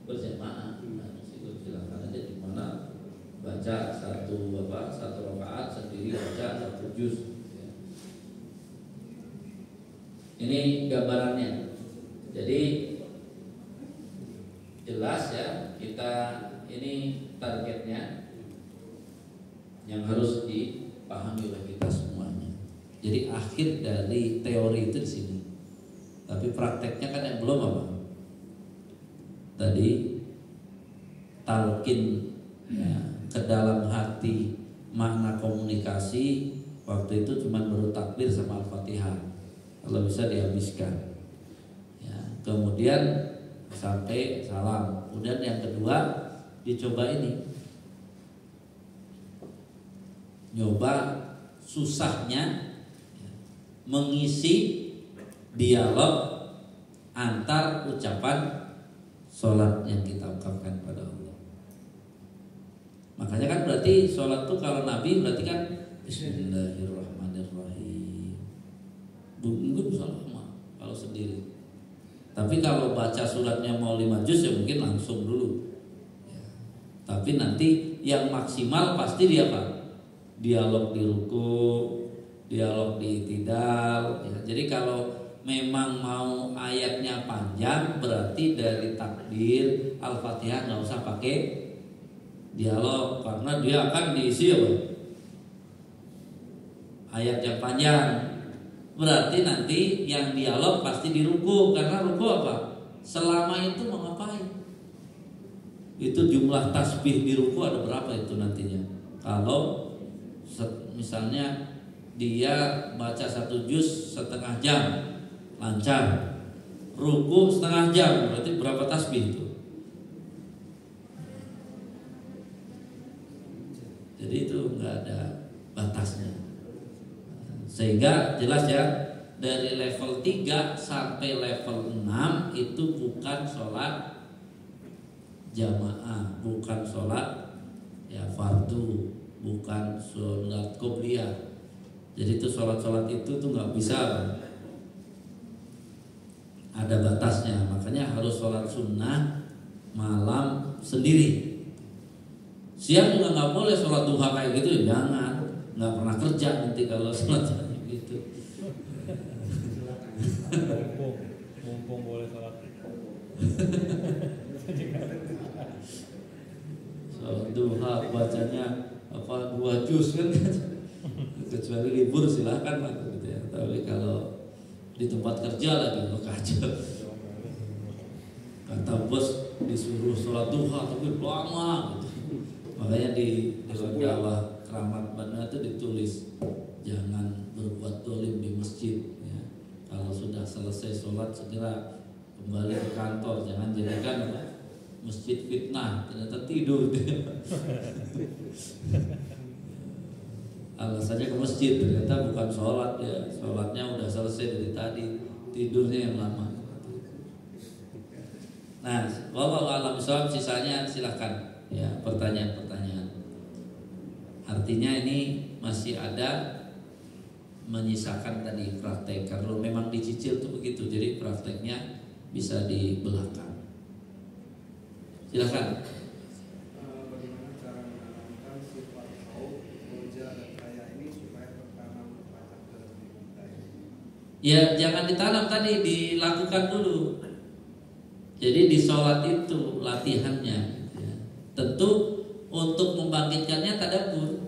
berjamaah, harus ikut silakan aja di mana baca 1 rakaat sendiri baca 1 juz. Ini gambarannya. Jadi jelas ya kita ini targetnya yang harus dipahami oleh kita semuanya. Jadi akhir dari teori itu di sini. Tapi prakteknya kan yang belum apa? Tadi talqin ya, ke dalam hati makna komunikasi waktu itu cuma baru takbir sama Al-Fatihah. Kalau bisa dihabiskan. Ya, kemudian sampai salam. Kemudian yang kedua dicoba ini. Nyoba susahnya mengisi dialog antar ucapan sholat yang kita ungkapkan pada Allah. Makanya kan berarti sholat tuh kalau Nabi berarti kan Bismillahirrahmanirrahim. Mungkin bisa lama kalau sendiri. Tapi kalau baca suratnya mau 5 juz ya mungkin langsung dulu. Ya. Tapi nanti yang maksimal pasti dia apa? Dialog di ruku, dialog di i'tidal. Ya. Jadi kalau memang mau ayatnya panjang berarti dari takbir Al-Fatihah nggak usah pakai dialog karena dia akan diisi apa? Ayat yang panjang. Berarti nanti yang dialog pasti di ruku. Karena ruku apa? Selama itu mau ngapain? Itu jumlah tasbih di ruku ada berapa itu nantinya? Kalau misalnya dia baca 1 juz setengah jam lancar, ruku setengah jam, berarti berapa tasbih itu? Jadi itu nggak ada batasnya. Sehingga jelas ya, dari level 3 sampai level 6 itu bukan sholat jamaah, bukan sholat ya fardu, bukan sholat qobliyah. Jadi itu sholat-sholat itu tuh nggak bisa, ada batasnya. Makanya harus sholat sunnah malam sendiri. Siang juga nggak boleh sholat duha kayak gitu, jangan. Nggak pernah kerja nanti kalau sholat gitu. Mumpung boleh sholat. Sholat duha bacanya apa 2 juz kan? Kecuali libur silahkan lah gitu ya. Tapi kalau di tempat kerja lagi kacau. Kata bos disuruh sholat duha tapi lama gitu. Makanya di dakwah Keramat Bandung itu ditulis jangan berbuat dolim di masjid ya. Kalau sudah selesai sholat segera kembali ke kantor, jangan jadikan masjid fitnah ternyata tidur. Alasannya ke masjid ternyata bukan sholat ya, sholatnya udah selesai dari tadi, tidurnya yang lama. Nah, wallahu a'lam bishawab, sisanya silahkan ya pertanyaan-pertanyaan. Artinya ini masih ada menyisakan tadi praktek. Kalau memang dicicil tuh begitu, jadi prakteknya bisa di belakang. Silahkan. Bagaimana cara menanamkan sifat khauf, roja dan raya ini supaya tertanam acak dalam diri kita ini? Ya jangan ditanam tadi, dilakukan dulu. Jadi di sholat itu latihannya ya. Tentu untuk membangkitkannya tadabbur.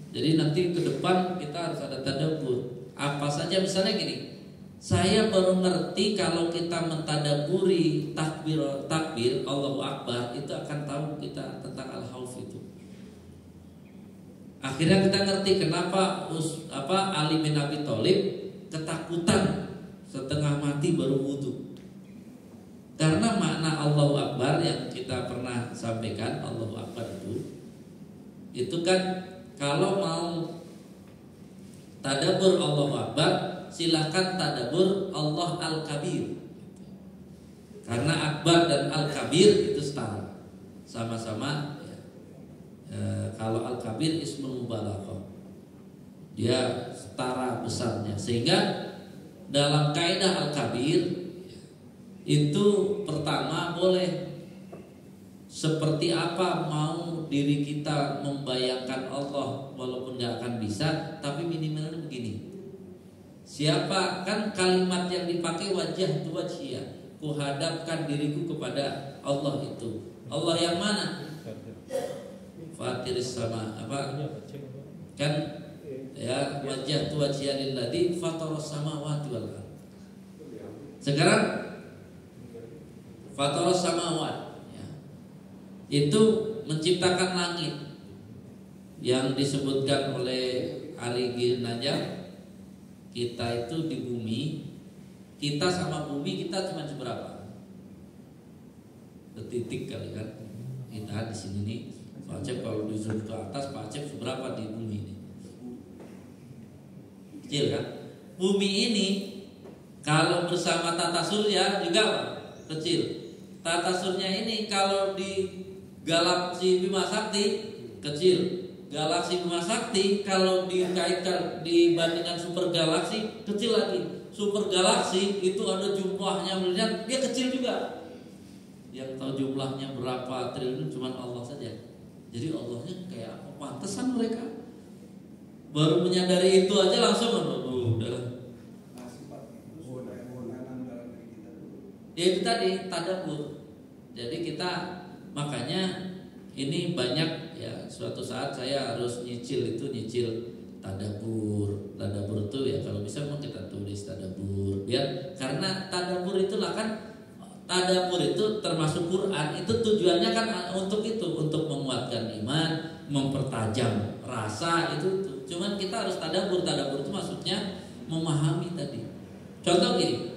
Jadi nanti ke depan kita harus ada tadabbur. Apa saja misalnya gini, saya baru ngerti kalau kita mentadaburi takbir Allahu Akbar itu akan tahu kita tentang al-khauf itu. Akhirnya kita ngerti kenapa Ali bin Abi Thalib ketakutan setengah mati baru wudu. Karena makna Allahu Akbar yang kita pernah sampaikan, Allahu Akbar itu kan kalau mau tadabbur Allahu Akbar, silakan tadabbur Allah Al-Kabir. Karena Akbar dan Al-Kabir itu setara, sama-sama ya. Kalau Al-Kabir ismul mubalaghah, dia setara besarnya. Sehingga dalam kaidah Al-Kabir itu pertama boleh seperti apa mau diri kita membayangkan Allah walaupun gak akan bisa, tapi minimalnya begini. Siapa kan kalimat yang dipakai wajah tu wajhiyah, kuhadapkan diriku kepada Allah itu. Allah yang mana? Fatiris sama apa? Kan ya wajah tu wajhiyah lilladzi fataras samawati wal ardh. Sekarang fataras samawati itu menciptakan langit yang disebutkan oleh Ali bin Najjar. Kita itu di bumi, kita sama bumi kita cuma seberapa? Setitik kali kan? Kita di sini nih, Pak Acep kalau di zoom ke atas, Pak Acep seberapa di bumi ini? Kecil kan? Bumi ini kalau bersama tata surya juga kecil. Tata surya ini kalau di galaksi Bima Sakti kecil. Galaksi Bima Sakti kalau dikaitkan dibandingkan super galaksi kecil lagi. super galaksi itu ada jumlahnya miliar, dia kecil juga. Yang tahu jumlahnya berapa triliun cuma Allah saja. Jadi Allahnya kayak apa? Pantesan mereka baru menyadari itu aja langsung udah. Nah, sifat itu supaya menanam dalam diri kita dulu. Ya itu tadi tadabbur. Jadi kita makanya ini banyak ya, suatu saat saya harus nyicil tadabbur. Tadabbur itu ya kalau bisa memang kita tulis tadabbur. Biar karena tadabbur itulah kan, tadabbur itu termasuk Quran, itu tujuannya kan untuk itu, untuk menguatkan iman, mempertajam rasa itu. Cuman kita harus tadabbur. Tadabbur itu maksudnya memahami tadi. Contoh gini.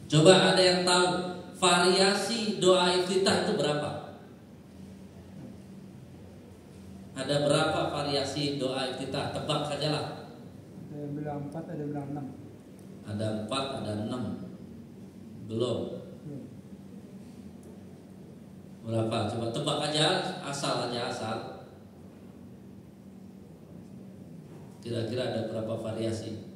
Coba ada yang tahu variasi doa iftitah itu berapa? Ada berapa variasi doa iftitah? Tebak sajalah. Ada yang bilang 4, ada yang bilang 6. Ada 4, ada 6. Belum. Berapa? Coba tebak aja, asal. Kira-kira ada berapa variasi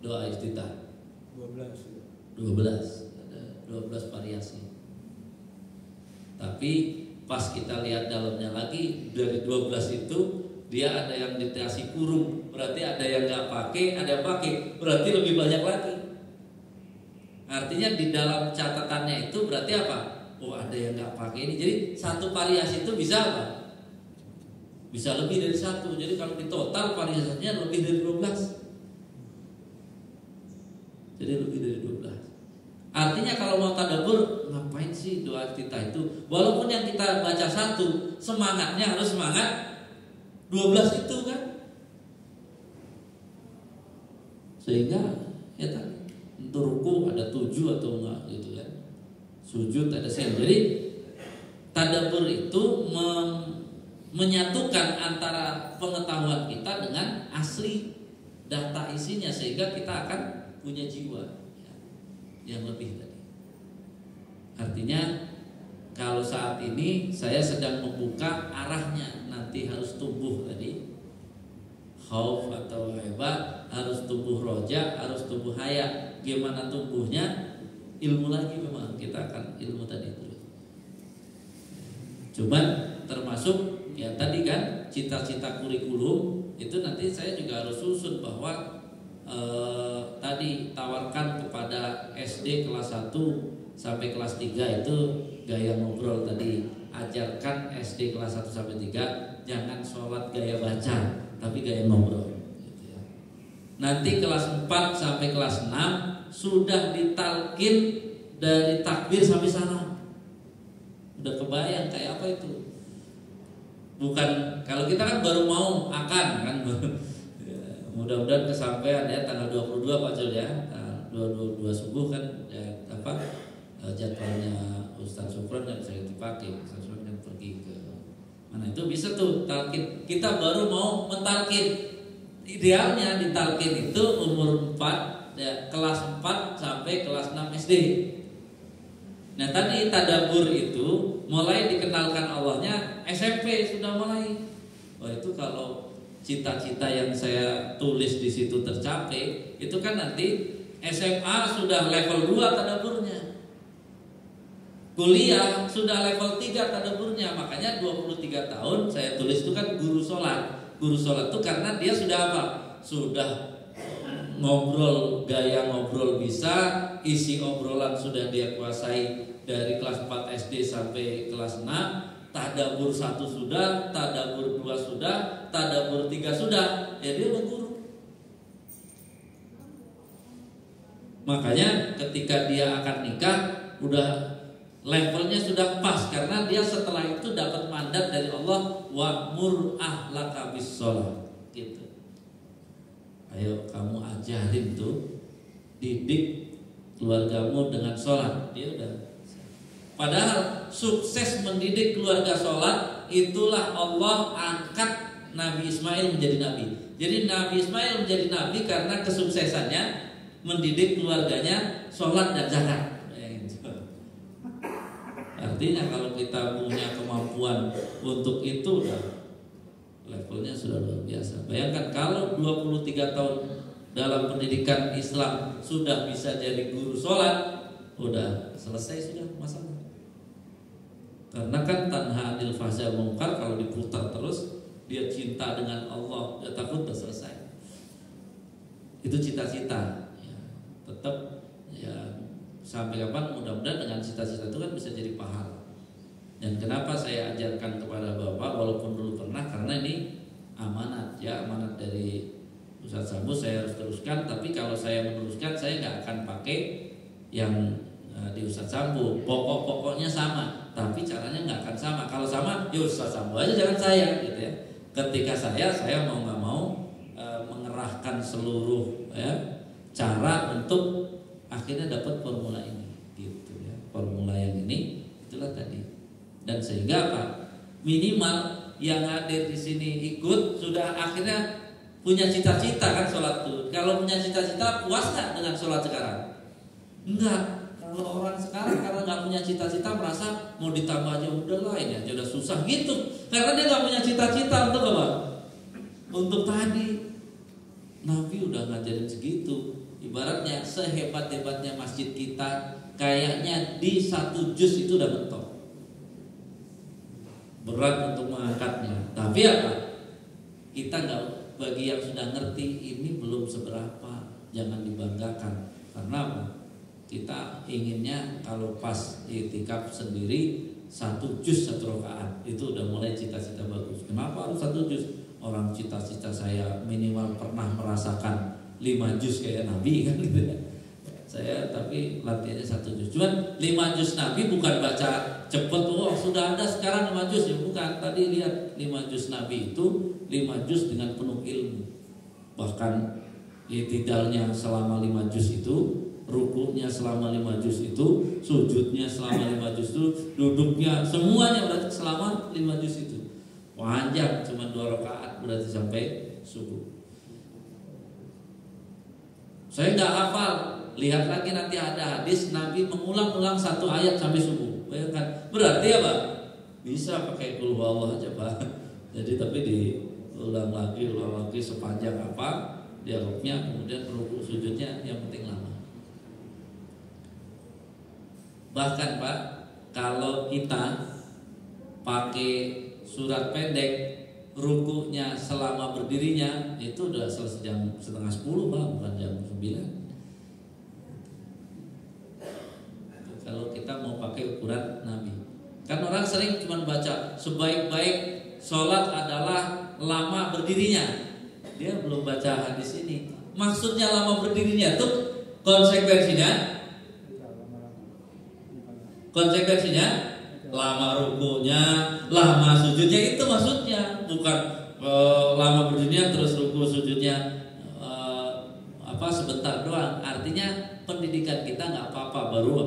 doa iftitah? 12. Ada 12 variasi. Tapi pas kita lihat dalamnya lagi, dari 12 itu dia ada yang dikasih kurung, berarti ada yang nggak pakai, ada yang pakai, berarti lebih banyak lagi. Artinya di dalam catatannya itu berarti apa? Oh, ada yang nggak pakai ini. Jadi satu variasi itu bisa apa? Bisa lebih dari satu. Jadi kalau di total variasinya lebih dari 12. Jadi lebih dari 12. Artinya kalau mau tadabbur, ngapain sih doa kita itu? Walaupun yang kita baca satu, semangatnya harus semangat 12 itu kan. Sehingga ya tadi, untuk ruku ada 7 atau enggak gitu kan. Sujud ada 9. Jadi tadabbur itu menyatukan antara pengetahuan kita dengan asli data isinya, sehingga kita akan punya jiwa yang lebih tadi. Artinya kalau saat ini saya sedang membuka arahnya, nanti harus tumbuh tadi khauf atau haiba, harus tumbuh roja, harus tumbuh haya. Gimana tumbuhnya? Ilmu lagi, memang kita akan ilmu tadi terus. Cuman termasuk ya tadi kan cita-cita kurikulum itu nanti saya juga harus susun bahwa tadi tawarkan kepada SD kelas 1 sampai kelas 3 itu gaya ngobrol tadi. Ajarkan SD kelas 1 sampai 3 jangan sholat gaya baca, tapi gaya ngobrol gitu ya. Nanti kelas 4 sampai kelas 6 sudah ditalkin dari takbir sampai salam. Udah kebayang kayak apa itu? Bukan kalau kita kan baru mau akan kan. Mudah-mudahan kesampaian ya tanggal 22 Pak Jul ya. 22 subuh kan ya, jadwalnya Ustaz Sufron dan saya dipakai. Ustaz Sufron kan pergi ke mana itu bisa tuh talqin. Kita baru mau mentalqin. Idealnya ditalqin itu umur 4 ya, kelas 4 sampai kelas 6 SD. Nah tadi tadabbur itu mulai dikenalkan Allahnya SMP sudah mulai. Wah itu kalau cita-cita yang saya tulis di situ tercapai, itu kan nanti SMA sudah level 2 tadabburnya. Kuliah sudah level 3 tadabburnya. Makanya 23 tahun saya tulis itu kan guru sholat. Guru sholat itu karena dia sudah apa? Sudah ngobrol, gaya ngobrol bisa, isi obrolan sudah dia kuasai dari kelas 4 SD sampai kelas 6. Tadabbur 1 sudah, tadabbur 2 sudah, tadabbur 3 sudah, ya dia udah guru. Makanya ketika dia akan nikah, udah levelnya sudah pas, karena dia setelah itu dapat mandat dari Allah, wa'mur ahlaka bis-shalah gitu. Ayo kamu ajarin tuh, didik keluargamu dengan sholat. Dia udah. Padahal sukses mendidik keluarga sholat, itulah Allah angkat Nabi Ismail menjadi nabi. Jadi Nabi Ismail menjadi nabi karena kesuksesannya mendidik keluarganya sholat dan zakat. Artinya kalau kita punya kemampuan untuk itu, levelnya sudah luar biasa. Bayangkan kalau 23 tahun dalam pendidikan Islam sudah bisa jadi guru sholat, udah selesai sudah masalah. Karena kan tanha anil fahsya munkar kalau diputar terus, dia cinta dengan Allah, dia takut udah selesai. Itu cita-cita, ya, tetap ya sampai kapan mudah-mudahan dengan cita-cita itu kan bisa jadi pahala. Dan kenapa saya ajarkan kepada Bapak walaupun dulu pernah, karena ini amanat, ya amanat dari Ustadz Sambu, saya harus teruskan. Tapi kalau saya meneruskan, saya nggak akan pakai yang di Ustadz Sambu. Pokok-pokoknya sama, tapi caranya nggak akan sama. Kalau sama, ya Ustadz Sambu aja, jangan saya, gitu ya. Ketika saya mau nggak mau mengerahkan seluruh ya cara untuk akhirnya dapat formula ini, gitu ya. Formula yang ini itulah tadi. Dan sehingga apa? Minimal yang hadir di sini ikut sudah akhirnya punya cita-cita kan sholat tuh. Kalau punya cita-cita, puas nggak dengan sholat sekarang? Enggak. Kalau orang sekarang karena nggak punya cita-cita merasa mau ditambah aja udahlah, ini aja udah susah gitu. Karena dia nggak punya cita-cita untuk apa? Untuk tadi Nabi udah ngajarin segitu. Ibaratnya sehebat-hebatnya masjid kita, kayaknya di 1 juz itu udah mentok. Berat untuk mengangkatnya. Tapi apa? Kita nggak, bagi yang sudah ngerti ini belum seberapa, jangan dibanggakan. Karena apa? Kita inginnya kalau pas i'tikaf sendiri 1 juz 1 rakaat, itu udah mulai cita-cita bagus. Kenapa harus 1 juz? Orang cita-cita saya minimal pernah merasakan 5 juz kayak Nabi kan gitu ya. Saya tapi latihannya 1 juz. Cuman 5 juz Nabi bukan baca cepet, oh sudah ada sekarang 5 juz ya, bukan. Tadi lihat 5 juz Nabi itu 5 juz dengan penuh ilmu. Bahkan i'tidalnya selama 5 juz itu, rukuknya selama 5 juz itu, sujudnya selama 5 juz itu, duduknya semuanya berarti selama 5 juz itu. Panjang, cuma 2 rakaat berarti sampai subuh. Saya nggak hafal, lihat lagi nanti ada hadis Nabi mengulang-ulang 1 ayat sampai subuh. Bayangkan, berarti apa? Bisa pakai qul huwallahu aja Pak. Jadi tapi diulang lagi sepanjang apa dialognya, kemudian rukuk sujudnya yang penting lama. Bahkan Pak, kalau kita pakai surat pendek, rukuknya selama berdirinya itu udah selesai jam 9:30 Pak, bukan jam 9. Kalau kita mau pakai ukuran Nabi. Kan orang sering cuma baca sebaik-baik sholat adalah lama berdirinya. Dia belum baca hadis ini. Maksudnya lama berdirinya itu konsekuensinya lama rukunya, lama sujudnya, itu maksudnya. Bukan lama berdirinya terus ruku sujudnya sebentar doang. Artinya pendidikan kita nggak apa-apa baru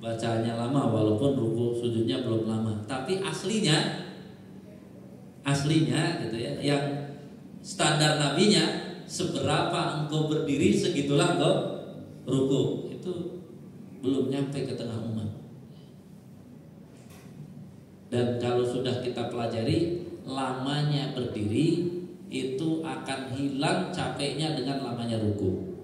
bacanya lama walaupun ruku sujudnya belum lama. Tapi aslinya gitu ya, yang standar nabinya seberapa engkau berdiri segitulah engkau ruku. Itu belum nyampe ke tengah umat. Dan kalau sudah kita pelajari lamanya berdiri itu akan hilang capeknya dengan lamanya ruku.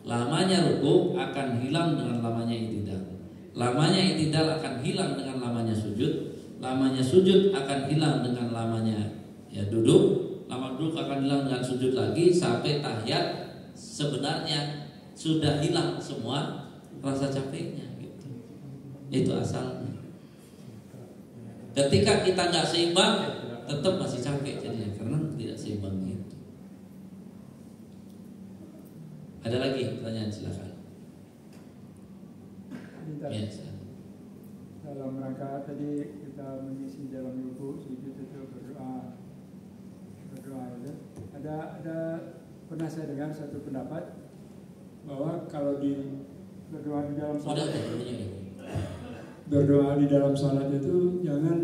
Lamanya ruku akan hilang dengan lamanya i'tidal. Lamanya i'tidal akan hilang dengan lamanya sujud. Lamanya sujud akan hilang dengan lamanya duduk. Lama duduk akan hilang dengan sujud lagi sampai tahiyat. Sebenarnya sudah hilang semua rasa capeknya gitu. Itu asalnya. Ketika kita nggak seimbang, tetap masih capek jadinya karena tidak seimbang itu. Ada lagi pertanyaan, silakan. Ya, dalam rangka tadi kita mengisi dalam ruku sujud itu berdoa itu. Ada pernah saya dengar satu pendapat bahwa kalau berdoa di dalam salat, berdoa di dalam salat itu jangan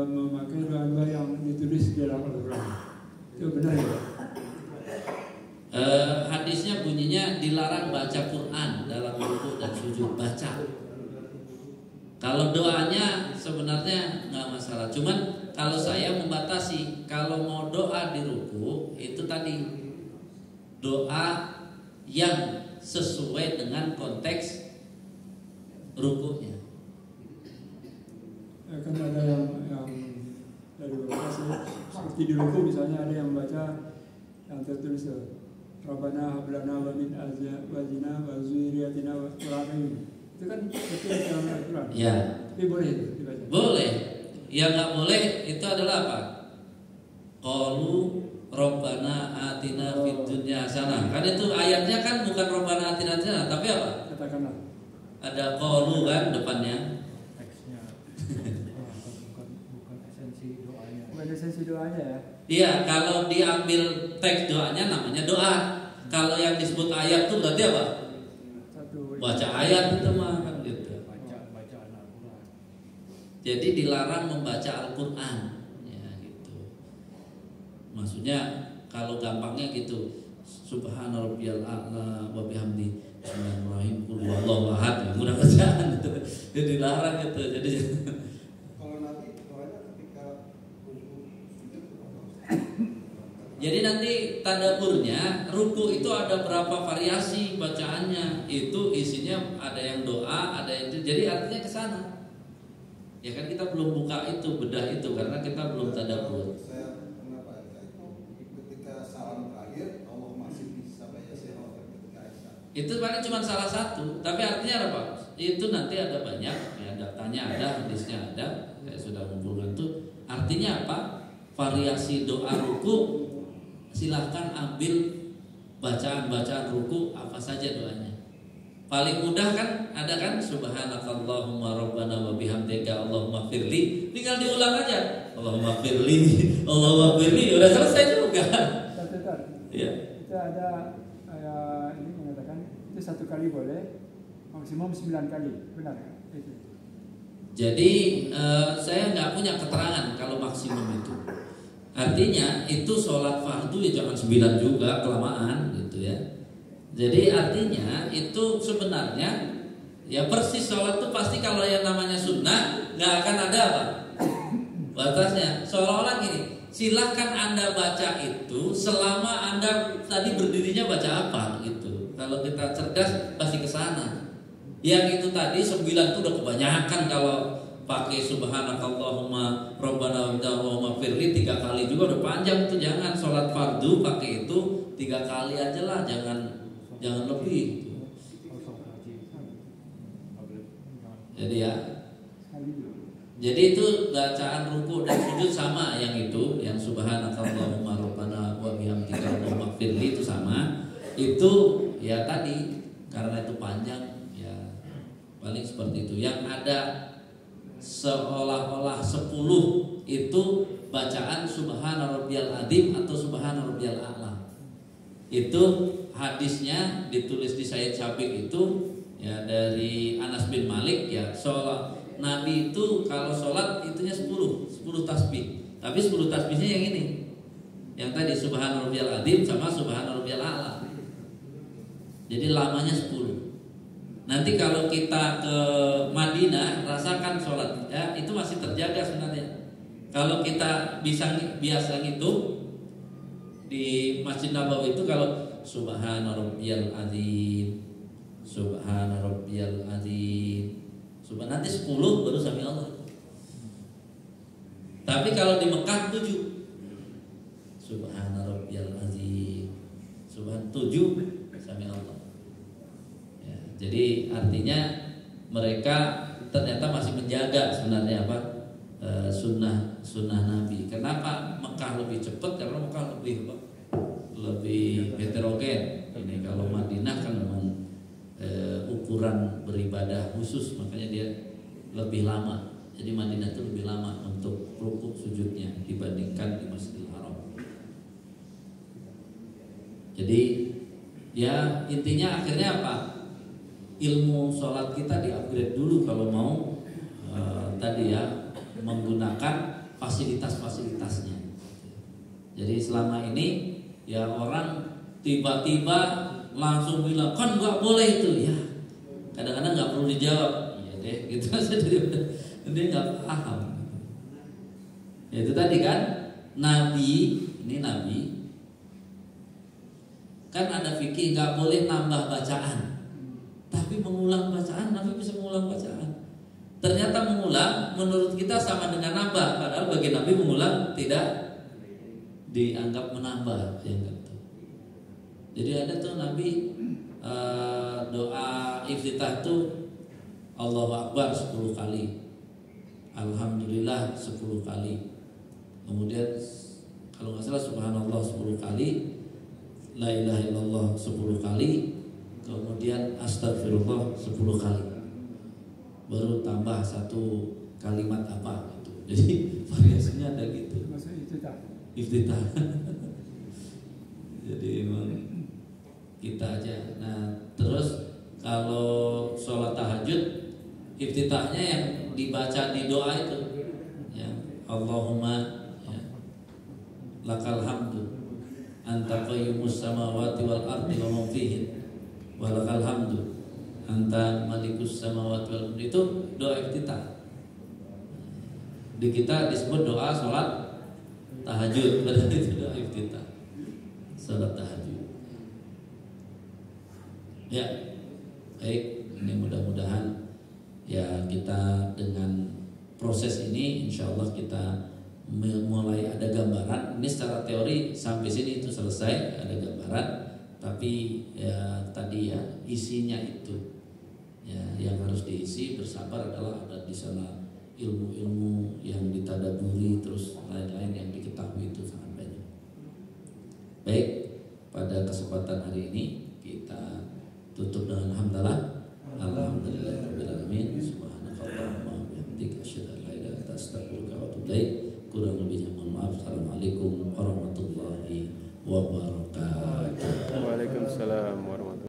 memakai doa-doa yang ditulis di dalam Al-Quran. Itu benar ya? Hadisnya bunyinya dilarang baca Quran dalam rukuk dan sujud, baca. Kalau doanya sebenarnya nggak masalah. Cuman kalau saya membatasi, kalau mau doa di rukuk itu tadi doa yang sesuai dengan konteks rukunya. Kan ada yang dari beberapa seperti di ruku misalnya ada yang baca yang tertulis Rabbana hablana wa min azwajina wa dzurriyyatina qurrata a'yun. Itu kan tertulis dalam Al-Qur'an. Ya. Tapi boleh itu dibaca. Boleh. Yang nggak boleh itu adalah apa? Qalu Rabbana atina fid dunya hasanah. Kan itu ayatnya kan bukan Rabbana atina hasanah, tapi apa? Katakanlah. Ada qalu kan depannya. Teksnya bukan esensi doanya. Bukan esensi doanya ya. Iya, kalau diambil teks doanya namanya doa. Kalau yang disebut ayat itu berarti apa? Satu. Baca ayat itu mah kan gitu. Bacaan Al-Quran. Jadi dilarang membaca Al-Qur'an. Ya gitu. Maksudnya kalau gampangnya gitu. Subhanarabbiyal a'la wa bihamdi. Bismillahirrahmanirrahim. Qul huwallahu ahad. Mudah bacaan itu. Jadi dilarang gitu. Jadi Kalau nanti doanya ketika sujud jadi nanti tadaburnya ruku itu ada berapa variasi bacaannya. Itu isinya ada yang doa, ada yang itu. Jadi artinya ke sana. Ya kan kita belum buka itu bedah itu karena kita belum tadabur. Saya pernah baca itu ketika salam terakhir Allah masih bisa baca surah ketika Aisyah. Itu paling cuma salah satu, tapi artinya apa? Itu nanti ada banyak, ya datanya ada, hadisnya ada. Saya sudah mengumpulkan itu. Artinya apa? Variasi doa ruku. Silahkan ambil bacaan-bacaan ruku apa saja doanya. Paling mudah kan ada kan subhanakallahumma rabbana wa bihamdika Allahumma firli. Tinggal diulang aja. Allahumma firli, Allahumma firli. Udah selesai juga. Satu. Ya. Itu ada ini mengatakan itu 1 kali boleh, maksimum 9 kali. Benar kan? Itu. Jadi saya nggak punya keterangan kalau maksimum itu. Artinya itu sholat fardu ya jangan 9 juga, kelamaan gitu ya. Jadi artinya itu sebenarnya ya persis sholat itu pasti kalau yang namanya sunnah nggak akan ada apa batasnya. Seolah-olah gini, silahkan Anda baca itu selama Anda tadi berdirinya baca apa gitu. Kalau kita cerdas pasti ke sana. Yang itu tadi 9 itu udah kebanyakan kalau pakai subhanakallahumma rabbana wa firli 3 kali juga udah panjang tuh. Jangan sholat fardu pakai itu 3 kali aja lah, jangan lebih. Jadi ya, jadi itu bacaan ruku dan sujud sama yang itu, yang subhanakallahumma rabbana wa bihamdika Allahumma firli itu sama. Itu ya tadi karena itu panjang ya paling seperti itu. Yang ada seolah-olah 10 itu bacaan subhana rabbiyal adzim atau subhana rabbiyal a'la. Itu hadisnya ditulis di Sayyid Syafiq itu ya dari Anas bin Malik ya, sholat Nabi itu kalau sholat itunya 10 tasbih. Tapi 10 tasbihnya yang ini. Yang tadi subhana rabbiyal adzim sama subhana rabbiyal a'la. Jadi lamanya 10. Nanti kalau kita ke Madinah rasakan sholat ya, itu masih terjaga sebenarnya. Kalau kita biasa ngitung di Masjid Nabawi itu kalau subhana rabbiyal adzim, subhana rabbiyal adzim, nanti 10 baru sami Allah. Tapi kalau di Mekah 7 subhana rabbiyal adzim, 7 sami Allah. Jadi artinya mereka ternyata masih menjaga sebenarnya apa sunnah Nabi. Kenapa Mekah lebih cepat? Karena Mekah lebih heterogen. Ini kalau Madinah kan memang ukuran beribadah khusus, makanya dia lebih lama. Jadi Madinah itu lebih lama untuk rukuk sujudnya dibandingkan di Masjidil Haram. Jadi ya intinya akhirnya apa? Ilmu sholat kita di-upgrade dulu kalau mau tadi ya menggunakan fasilitas-fasilitasnya. Jadi selama ini ya orang tiba-tiba langsung bilang kan nggak boleh itu ya. Kadang-kadang nggak perlu dijawab, iya deh gitu aja dia nggak paham. Ya itu tadi kan Nabi Kan ada fikih nggak boleh nambah bacaan, tapi mengulang bacaan, Nabi bisa mengulang bacaan. Ternyata mengulang menurut kita sama dengan nambah, padahal bagi Nabi mengulang tidak dianggap menambah yang gitu. Jadi ada tuh Nabi doa iftitah tuh Allahu Akbar 10 kali, Alhamdulillah 10 kali, kemudian kalau nggak salah Subhanallah 10 kali, La ilaha illallah 10 kali, kemudian Astagfirullah 10 kali, baru tambah satu kalimat apa gitu. Jadi variasinya ada gitu. Masuk Iftitah. Jadi emang kita aja. Nah terus kalau sholat tahajud, iftitahnya yang dibaca di doa itu, ya Allahumma ya, lakal hamdu anta qayyumus samawati wal ardi wa ma fihin wa lakal hamdu anta malikus samawati wal ardi, itu doa iftitah. Di kita disebut doa sholat tahajud, padahal itu doa iftitah sholat tahajud. Ya, baik, ini mudah-mudahan ya kita dengan proses ini insya Allah kita mulai ada gambaran. Ini secara teori sampai sini itu selesai, ada gambaran. Tapi ya tadi ya isinya itu ya yang harus diisi. Bersabar adalah ada di sana ilmu-ilmu yang ditadaburi, terus lain-lain yang diketahui, itu sangat banyak. Baik, pada kesempatan hari ini kita tutup dengan hamdalah. Alhamdulillahirabbil alamin. Subhanakallahumma wa bihamdika asyhadu an la ilaha illa anta astaghfiruka wa atubu ilaik. Kurang lebihnya mohon maaf. Assalamualaikum warahmatullahi wabarakatuh.